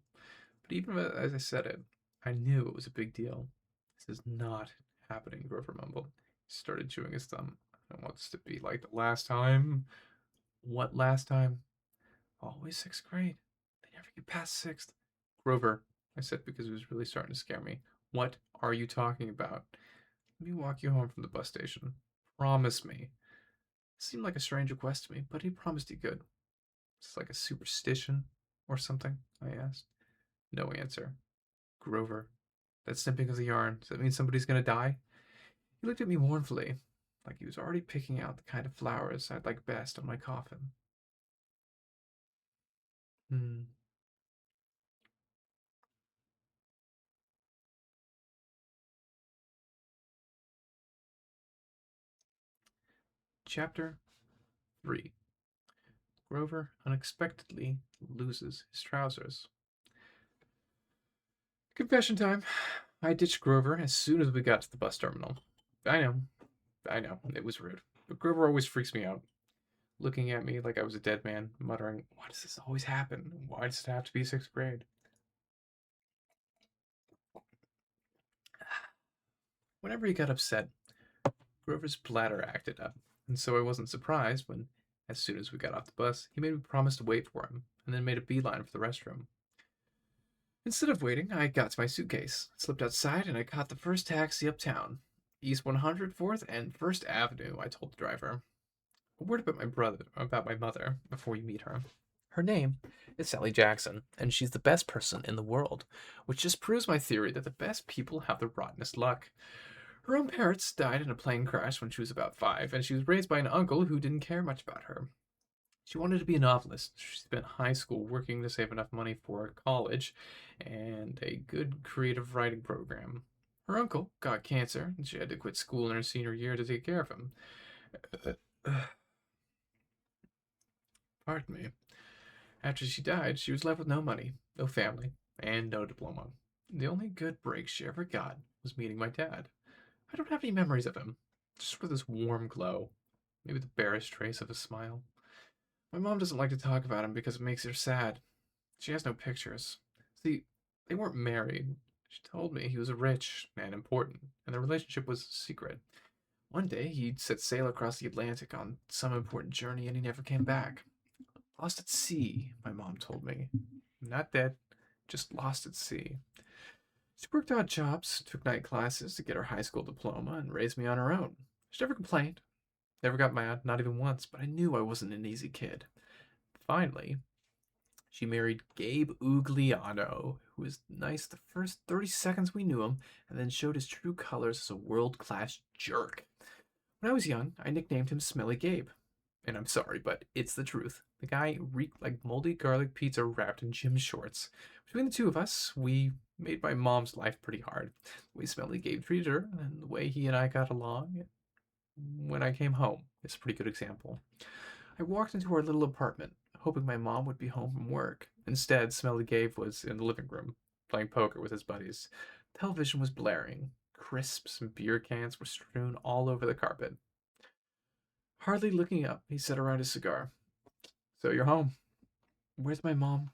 But even as I said it, I knew it was a big deal. This is not happening, Grover mumbled. He started chewing his thumb. I don't want this to be like the last time. What last time? Always 6th grade. They never get past 6th. Grover, I said because it was really starting to scare me. What are you talking about? Let me walk you home from the bus station. Promise me. It seemed like a strange request to me, but he promised he could. It's like a superstition or something, I asked. No answer. Grover, that snipping of the yarn, does that mean somebody's gonna die? He looked at me mournfully, like he was already picking out the kind of flowers I'd like best on my coffin. Hmm. Chapter 3. Grover unexpectedly loses his trousers. Confession time. I ditched Grover as soon as we got to the bus terminal. I know, I know, it was rude. But Grover always freaks me out, looking at me like I was a dead man, muttering, "Why does this always happen? Why does it have to be sixth grade?" Whenever he got upset, Grover's bladder acted up, and so I wasn't surprised when, as soon as we got off the bus, he made me promise to wait for him, and then made a beeline for the restroom. Instead of waiting, I got to my suitcase, slipped outside, and I caught the first taxi uptown. East 104th and First Avenue, I told the driver. A word about my mother, before you meet her. Her name is Sally Jackson, and she's the best person in the world, which just proves my theory that the best people have the rottenest luck. Her own parents died in a plane crash when she was about 5, and she was raised by an uncle who didn't care much about her. She wanted to be a novelist. She spent high school working to save enough money for college and a good creative writing program. Her uncle got cancer, and she had to quit school in her senior year to take care of him. Pardon me. After she died, she was left with no money, no family, and no diploma. The only good break she ever got was meeting my dad. I don't have any memories of him, just for this warm glow, maybe the barest trace of a smile. My mom doesn't like to talk about him because it makes her sad. She has no pictures. See, they weren't married. She told me he was rich and important, and the relationship was secret. One day, he'd set sail across the Atlantic on some important journey, and he never came back. Lost at sea, my mom told me. Not dead, just lost at sea. She worked odd jobs, took night classes to get her high school diploma, and raised me on her own. She never complained, never got mad, not even once, but I knew I wasn't an easy kid. Finally, she married Gabe Ugliano, who was nice the first 30 seconds we knew him, and then showed his true colors as a world class jerk. When I was young, I nicknamed him Smelly Gabe. And I'm sorry, but it's the truth. The guy reeked like moldy garlic pizza wrapped in gym shorts. Between the two of us, we made my mom's life pretty hard. The way Smelly Gabe treated her, and the way he and I got along when I came home is a pretty good example. I walked into our little apartment, hoping my mom would be home from work. Instead, Smelly Gabe was in the living room, playing poker with his buddies. Television was blaring. Crisps and beer cans were strewn all over the carpet. Hardly looking up, he set around his cigar. "So you're home." "Where's my mom?"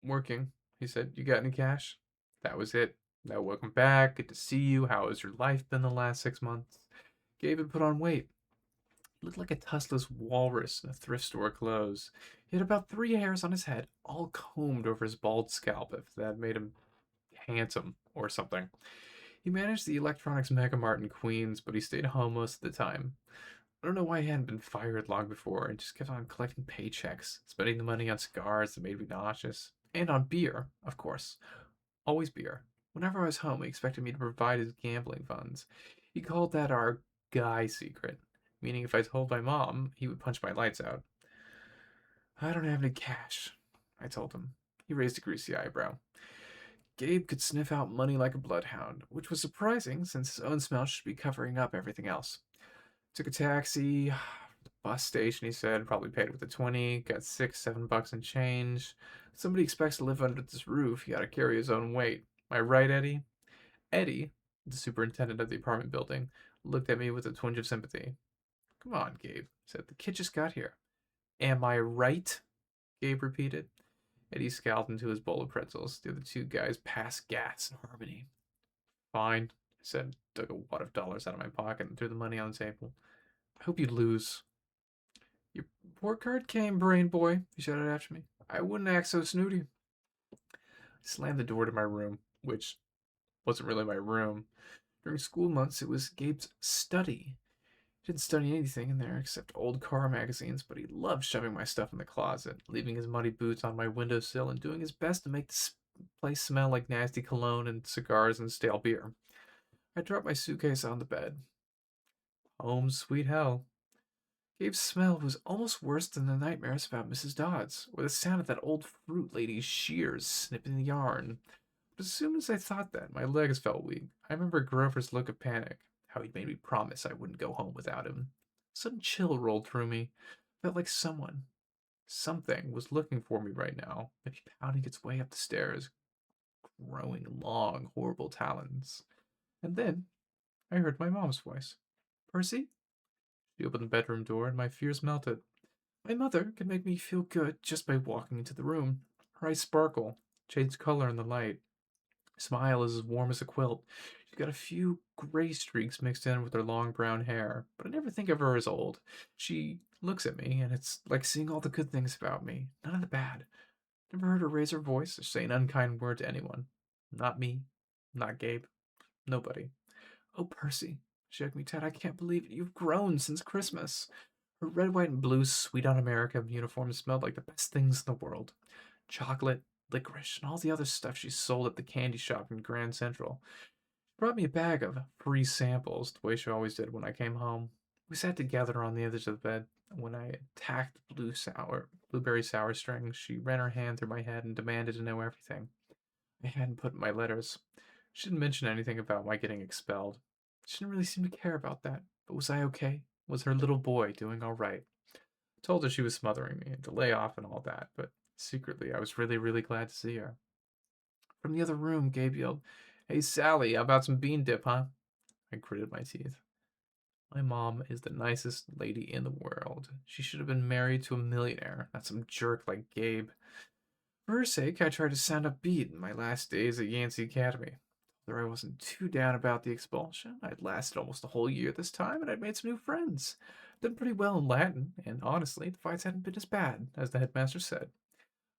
"Working," he said. "You got any cash?" That was it. No welcome back, good to see you, how has your life been the last 6 months? Gabe had put on weight. He looked like a tuskless walrus in a thrift store clothes. He had about 3 hairs on his head, all combed over his bald scalp, if that made him handsome or something. He managed the electronics megamart in Queens, but he stayed home most of the time. I don't know why he hadn't been fired long before and just kept on collecting paychecks, spending the money on cigars that made me nauseous. And on beer, of course. Always beer. Whenever I was home, he expected me to provide his gambling funds. He called that our guy secret, meaning if I told my mom, he would punch my lights out. "I don't have any cash," I told him. He raised a greasy eyebrow. Gabe could sniff out money like a bloodhound, which was surprising since his own smell should be covering up everything else. Took a taxi, the bus station, he said, probably paid with a 20, got 6, 7 bucks in change. Somebody expects to live under this roof, he ought to carry his own weight. Am I right, Eddie? Eddie, the superintendent of the apartment building, looked at me with a twinge of sympathy. "Come on, Gabe," he said. "The kid just got here." "Am I right?" Gabe repeated. Eddie scowled into his bowl of pretzels. The other two guys passed gas in harmony. "Fine," I said, took a wad of dollars out of my pocket and threw the money on the table. "I hope you lose." "Your report card came, brain boy," he shouted after me. "I wouldn't act so snooty." I slammed the door to my room, which wasn't really my room. During school months, it was Gabe's study. He didn't study anything in there except old car magazines, but he loved shoving my stuff in the closet, leaving his muddy boots on my windowsill, and doing his best to make the place smell like nasty cologne and cigars and stale beer. I dropped my suitcase on the bed. Home sweet hell. Gabe's smell was almost worse than the nightmares about Mrs. Dodds, or the sound of that old fruit lady's shears snipping the yarn. But as soon as I thought that, my legs felt weak. I remember Grover's look of panic, how he'd made me promise I wouldn't go home without him. A sudden chill rolled through me. Felt like something was looking for me right now, maybe pounding its way up the stairs, growing long, horrible talons. And then I heard my mom's voice. Percy? She opened the bedroom door and my fears melted. My mother can make me feel good just by walking into the room. Her eyes sparkle, change color in the light. Her smile is as warm as a quilt. She's got a few gray streaks mixed in with her long brown hair, but I never think of her as old. She looks at me, and it's like seeing all the good things about me, none of the bad. Never heard her raise her voice or say an unkind word to anyone. Not me, not Gabe, nobody. Oh, Percy, she hugged me tight. I can't believe it. You've grown since Christmas. Her red, white, and blue Sweet on America uniform smelled like the best things in the world. Chocolate, licorice, and all the other stuff she sold at the candy shop in Grand Central. She brought me a bag of free samples, the way she always did when I came home. We sat together on the edge of the bed. When I attacked blueberry sour string, she ran her hand through my head and demanded to know everything I hadn't put in my letters. She didn't mention anything about my getting expelled. She didn't really seem to care about that. But was I okay? Was her little boy doing all right? I told her she was smothering me and to lay off and all that, but secretly I was really, really glad to see her. From the other room, Gabe yelled, Hey Sally, how about some bean dip, huh? I gritted my teeth. My mom is the nicest lady in the world. She should have been married to a millionaire, not some jerk like Gabe. For her sake, I tried to sound upbeat in my last days at Yancey Academy. Though I wasn't too down about the expulsion, I'd lasted almost a whole year this time, and I'd made some new friends. Done pretty well in Latin, and honestly, the fights hadn't been as bad, as the headmaster said.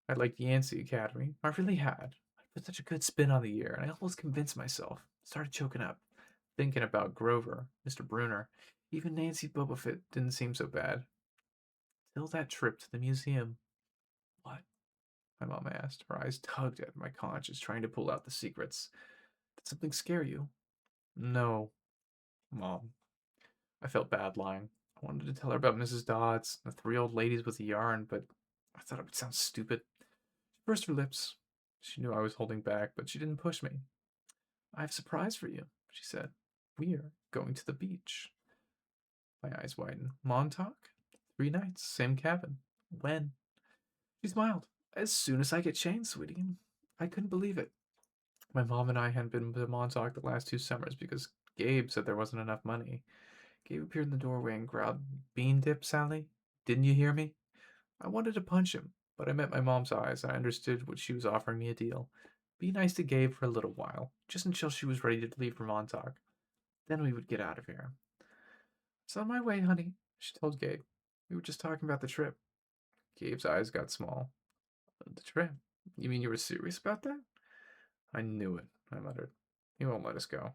I liked Yancey Academy. I really had. I put such a good spin on the year, and I almost convinced myself. Started choking up, thinking about Grover, Mr. Bruner. Even Nancy Bobofit didn't seem so bad. Till that trip to the museum. What? My mom asked. Her eyes tugged at my conscience, trying to pull out the secrets. Did something scare you? No, Mom. I felt bad lying. I wanted to tell her about Mrs. Dodds, the three old ladies with the yarn, but I thought it would sound stupid. She pursed her lips. She knew I was holding back, but she didn't push me. I have a surprise for you, she said. We're going to the beach. My eyes widened. Montauk? 3 nights, same cabin. When? She smiled. As soon as I get changed, sweetie. I couldn't believe it. My mom and I hadn't been to Montauk the last 2 summers because Gabe said there wasn't enough money. Gabe appeared in the doorway and growled, Bean dip, Sally? Didn't you hear me? I wanted to punch him, but I met my mom's eyes and I understood what she was offering me a deal. Be nice to Gabe for a little while, just until she was ready to leave for Montauk. Then we would get out of here. It's on my way, honey, she told Gabe. We were just talking about the trip. Gabe's eyes got small. The trip? You mean you were serious about that? I knew it, I muttered. He won't let us go.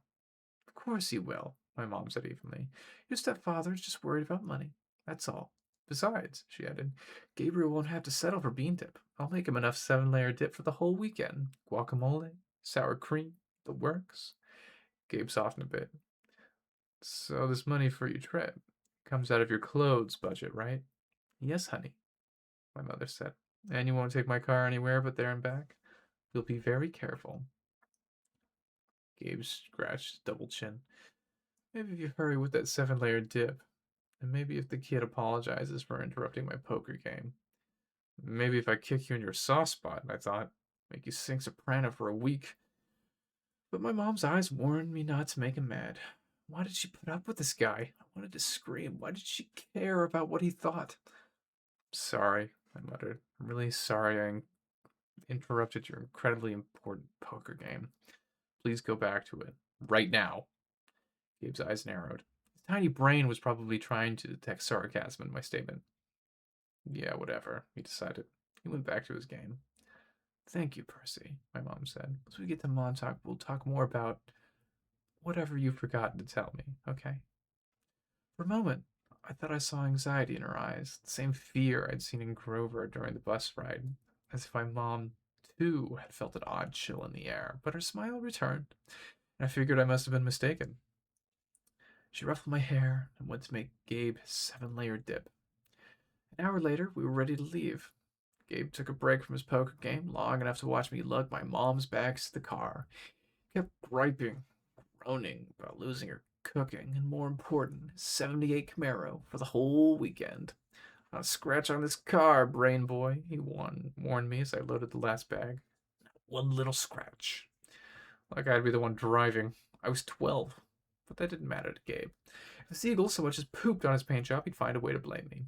Of course he will, my mom said evenly. Your stepfather is just worried about money. That's all. Besides, she added, Gabriel won't have to settle for bean dip. I'll make him enough 7-layer dip for the whole weekend. Guacamole, sour cream, the works. Gabe softened a bit. So this money for your trip comes out of your clothes budget, right? Yes, honey, my mother said. And you won't take my car anywhere but there and back? You'll be very careful. Gabe scratched his double chin. Maybe if you hurry with that 7-layer dip. And maybe if the kid apologizes for interrupting my poker game. Maybe if I kick you in your soft spot, I thought. Make you sing soprano for a week. But my mom's eyes warned me not to make him mad. Why did she put up with this guy? I wanted to scream. Why did she care about what he thought? Sorry, I muttered. I'm really sorry I interrupted your incredibly important poker game. Please go back to it. Right now. Gabe's eyes narrowed. His tiny brain was probably trying to detect sarcasm in my statement. Yeah, whatever, he decided. He went back to his game. Thank you, Percy, my mom said. As we get to Montauk, we'll talk more about whatever you've forgotten to tell me, okay? For a moment, I thought I saw anxiety in her eyes, the same fear I'd seen in Grover during the bus ride, as if my mom, too, had felt an odd chill in the air, but her smile returned, and I figured I must have been mistaken. She ruffled my hair and went to make Gabe his 7-layer dip. An hour later, we were ready to leave. Gabe took a break from his poker game, long enough to watch me lug my mom's bags to the car. He kept griping, groaning about losing her cooking, and more important, his 78 Camaro for the whole weekend. Not a scratch on this car, brain boy, he warned me as I loaded the last bag. Not one little scratch. Like I'd be the one driving. I was 12, but that didn't matter to Gabe. If the seagull so much as pooped on his paint job, he'd find a way to blame me.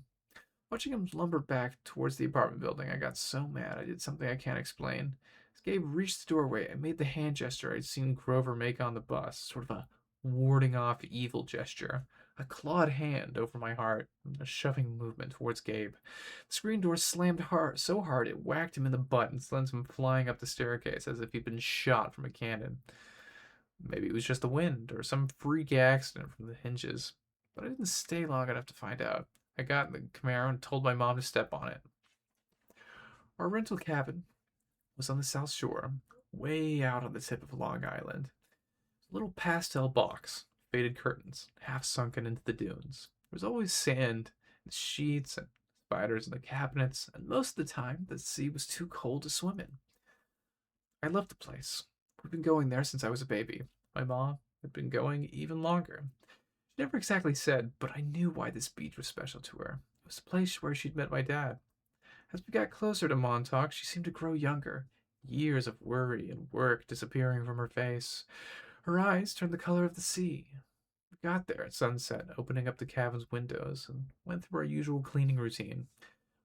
Watching him lumber back towards the apartment building, I got so mad I did something I can't explain. As Gabe reached the doorway, I made the hand gesture I'd seen Grover make on the bus, sort of a warding off evil gesture. A clawed hand over my heart, a shoving movement towards Gabe. The screen door slammed hard, so hard it whacked him in the butt and sent him flying up the staircase as if he'd been shot from a cannon. Maybe it was just the wind, or some freak accident from the hinges. But I didn't stay long enough to find out. I got in the Camaro and told my mom to step on it. Our rental cabin was on the South Shore, way out on the tip of Long Island. A little pastel box, faded curtains, half sunken into the dunes. There was always sand and sheets and spiders in the cabinets, and most of the time the sea was too cold to swim in. I loved the place. We'd been going there since I was a baby. My mom had been going even longer. She never exactly said, but I knew why this beach was special to her. It was the place where she'd met my dad. As we got closer to Montauk, she seemed to grow younger. Years of worry and work disappearing from her face. Her eyes turned the color of the sea. We got there at sunset, opening up the cabin's windows, and went through our usual cleaning routine.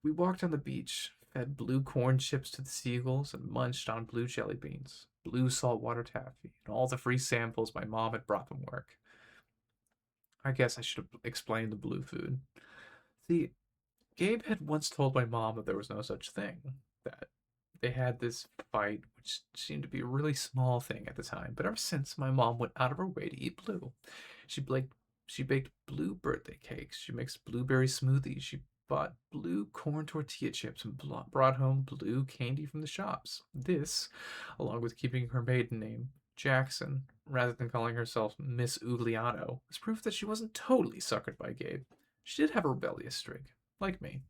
We walked on the beach, fed blue corn chips to the seagulls, and munched on blue jelly beans, blue saltwater taffy, and all the free samples my mom had brought from work. I guess I should have explained the blue food. See, Gabe had once told my mom that there was no such thing, that they had this fight, which seemed to be a really small thing at the time, but ever since my mom went out of her way to eat blue. She baked blue birthday cakes, she mixed blueberry smoothies, she bought blue corn tortilla chips and brought home blue candy from the shops. This, along with keeping her maiden name, Jackson, rather than calling herself Miss Ugliano, was proof that she wasn't totally suckered by Gabe. She did have a rebellious streak, like me.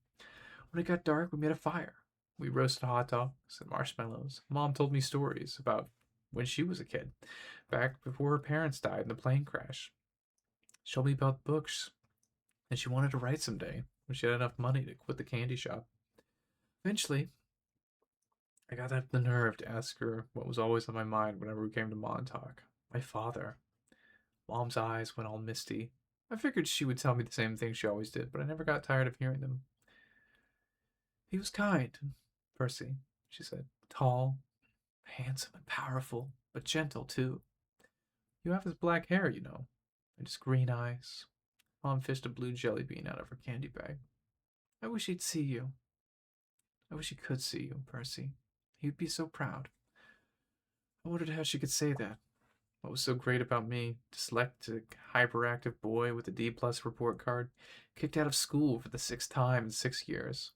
When it got dark, we made a fire. We roasted hot dogs and marshmallows. Mom told me stories about when she was a kid, back before her parents died in the plane crash. She told me about books, and she wanted to write someday when she had enough money to quit the candy shop. Eventually, I got up the nerve to ask her what was always on my mind whenever we came to Montauk. My father. Mom's eyes went all misty. I figured she would tell me the same thing she always did, but I never got tired of hearing them. He was kind, Percy, she said. Tall, handsome, and powerful, but gentle, too. You have his black hair, you know, and his green eyes. Mom fished a blue jelly bean out of her candy bag. I wish he'd see you. I wish he could see you, Percy. He'd be so proud. I wondered how she could say that. What was so great about me? Dyslexic, hyperactive boy with a D-plus report card, kicked out of school for the 6th time in 6 years.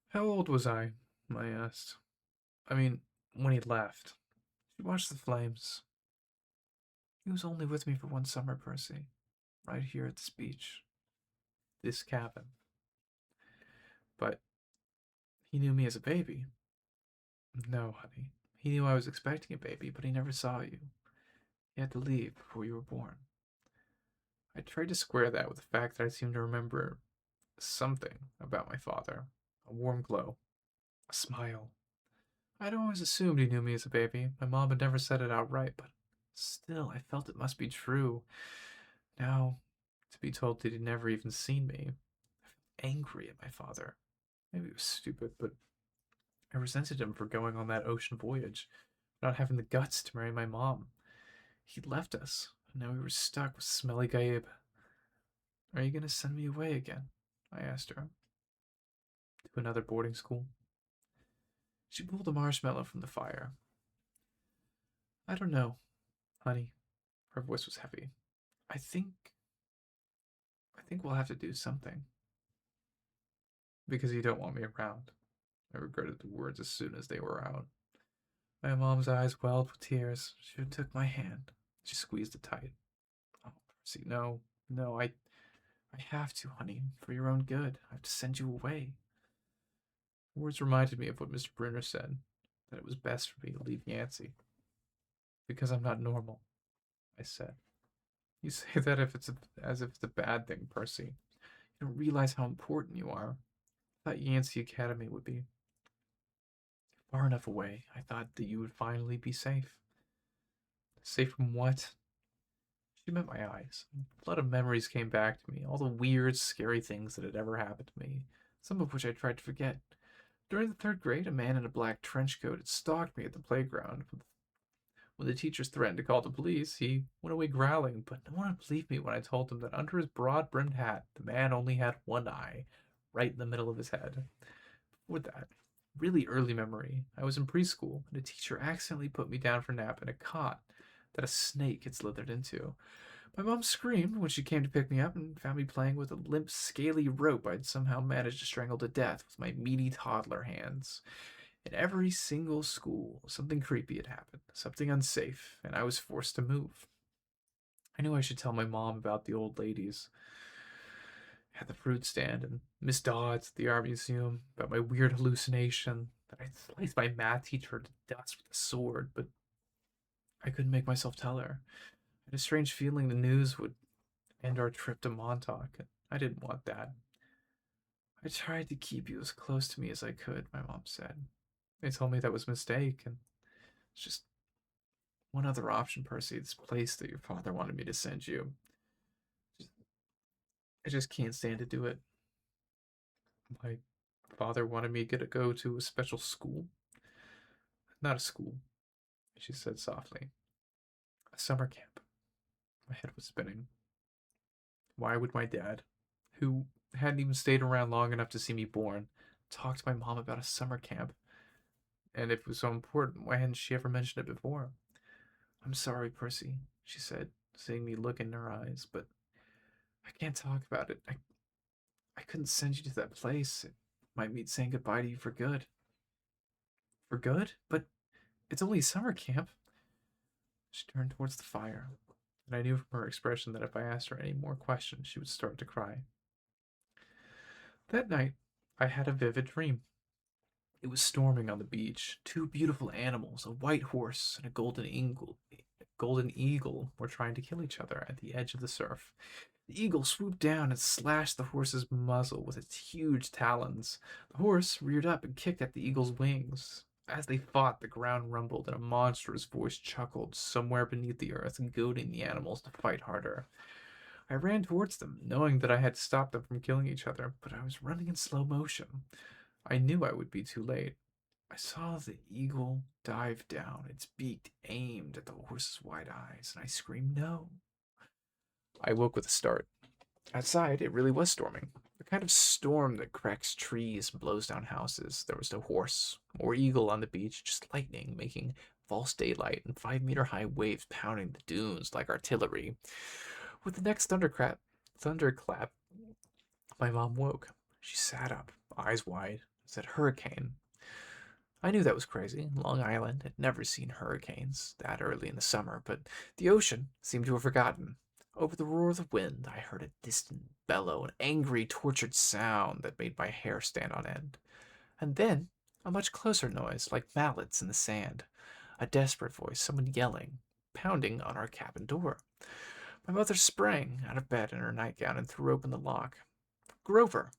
How old was I? I asked. I mean, when he left. She watched the flames. He was only with me for one summer, Percy. Right here at this beach. This cabin. But he knew me as a baby. No, honey. He knew I was expecting a baby, but he never saw you. He had to leave before you were born. I tried to square that with the fact that I seemed to remember something about my father. A warm glow. A smile. I'd always assumed he knew me as a baby. My mom had never said it outright, but still, I felt it must be true. Now, to be told that he'd never even seen me, I felt angry at my father. Maybe it was stupid, but I resented him for going on that ocean voyage, not having the guts to marry my mom. He'd left us, and now we were stuck with smelly Gabe. Are you going to send me away again? I asked her. To another boarding school? She pulled a marshmallow from the fire. I don't know, honey. Her voice was heavy. I think we'll have to do something. Because you don't want me around. I regretted the words as soon as they were out. My mom's eyes welled with tears. She took my hand. She squeezed it tight. Oh, Percy, no, I have to, honey, for your own good. I have to send you away. The words reminded me of what Mr. Brunner said, that it was best for me to leave Yancey. Because I'm not normal, I said. You say that as if it's a bad thing, Percy. You don't realize how important you are. I thought Yancey Academy would be far enough away, I thought that you would finally be safe. Safe from what? She met my eyes. A lot of memories came back to me, all the weird, scary things that had ever happened to me, some of which I tried to forget. During the third grade, a man in a black trench coat had stalked me at the playground. When the teachers threatened to call the police, he went away growling, but no one would believe me when I told them that under his broad brimmed hat, the man only had one eye, right in the middle of his head. With that, really early memory, I was in preschool, and a teacher accidentally put me down for a nap in a cot that a snake had slithered into. My mom screamed when she came to pick me up and found me playing with a limp, scaly rope I'd somehow managed to strangle to death with my meaty toddler hands. In every single school, something creepy had happened, something unsafe, and I was forced to move. I knew I should tell my mom about the old ladies at the fruit stand and Miss Dodds at the art museum, about my weird hallucination that I sliced my math teacher to dust with a sword, but I couldn't make myself tell her. I had a strange feeling the news would end our trip to Montauk, and I didn't want that. I tried to keep you as close to me as I could, my mom said. They told me that was a mistake, and it's just one other option, Percy. This place that your father wanted me to send you. I just can't stand to do it. My father wanted me to go to a special school. Not a school, she said softly. A summer camp. My head was spinning. Why would my dad, who hadn't even stayed around long enough to see me born, talk to my mom about a summer camp? And if it was so important, why hadn't she ever mentioned it before? I'm sorry, Percy, she said, seeing me look in her eyes, but I can't talk about it. I couldn't send you to that place. It might mean saying goodbye to you for good. For good? But it's only summer camp. She turned towards the fire, and I knew from her expression that if I asked her any more questions, she would start to cry. That night, I had a vivid dream. It was storming on the beach. Two beautiful animals, a white horse and a golden eagle, were trying to kill each other at the edge of the surf. The eagle swooped down and slashed the horse's muzzle with its huge talons. The horse reared up and kicked at the eagle's wings. As they fought, the ground rumbled and a monstrous voice chuckled somewhere beneath the earth, goading the animals to fight harder. I ran towards them, knowing that I had to stop them from killing each other, but I was running in slow motion. I knew I would be too late. I saw the eagle dive down, its beak aimed at the horse's wide eyes, and I screamed no. I woke with a start. Outside, it really was storming. The kind of storm that cracks trees and blows down houses. There was no horse or eagle on the beach, just lightning making false daylight and 5 meter high waves pounding the dunes like artillery. With the next thunderclap, my mom woke. She sat up, eyes wide, said hurricane. I knew that was crazy. Long Island had never seen hurricanes that early in the summer, but the ocean seemed to have forgotten. Over the roar of the wind, I heard a distant bellow, an angry, tortured sound that made my hair stand on end. And then, a much closer noise, like mallets in the sand. A desperate voice, someone yelling, pounding on our cabin door. My mother sprang out of bed in her nightgown and threw open the lock. Grover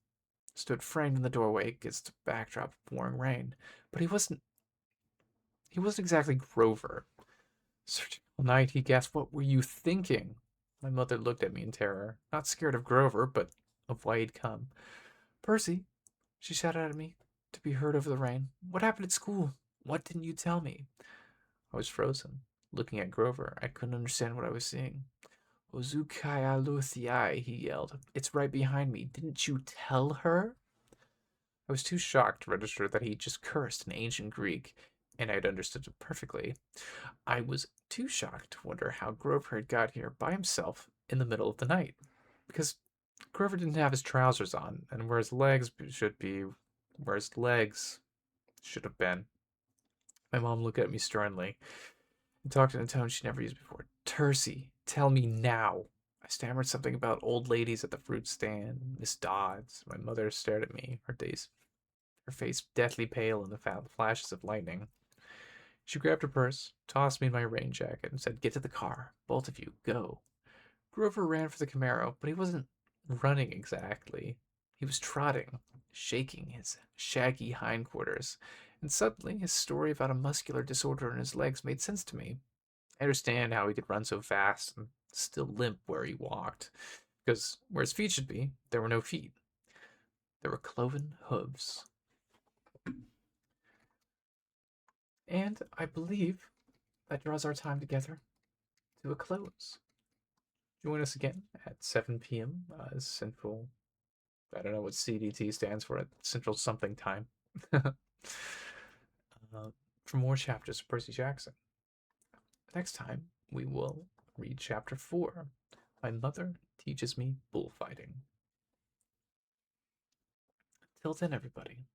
stood framed in the doorway against a backdrop of pouring rain, but he wasn't exactly Grover. Searching all night, he gasped, "What were you thinking?" My mother looked at me in terror, not scared of Grover, but of why he'd come. "Percy," she shouted at me, to be heard over the rain. "What happened at school? What didn't you tell me?" I was frozen, looking at Grover. I couldn't understand what I was seeing. "Ozukai Aluthiai," he yelled. "It's right behind me. Didn't you tell her?" I was too shocked to register that he just cursed in ancient Greek, and I had understood it perfectly. I was too shocked to wonder how Grover had got here by himself in the middle of the night. Because Grover didn't have his trousers on, and where his legs should be, where his legs should have been. My mom looked at me sternly and talked in a tone she never used before. "Tercy, tell me now." I stammered something about old ladies at the fruit stand, Miss Dodds. My mother stared at me, her face deathly pale in the flashes of lightning. She grabbed her purse, tossed me my rain jacket, and said, "Get to the car. Both of you, go." Grover ran for the Camaro, but he wasn't running exactly. He was trotting, shaking his shaggy hindquarters, And suddenly, his story about a muscular disorder in his legs made sense to me. I understand how he could run so fast and still limp where he walked, because where his feet should be, there were no feet. There were cloven hooves. And I believe that draws our time together to a close. Join us again at 7 p.m. Central. I don't know what CDT stands for at Central something time. For more chapters of Percy Jackson. Next time, we will read Chapter 4. My mother teaches me bullfighting. Till then, everybody.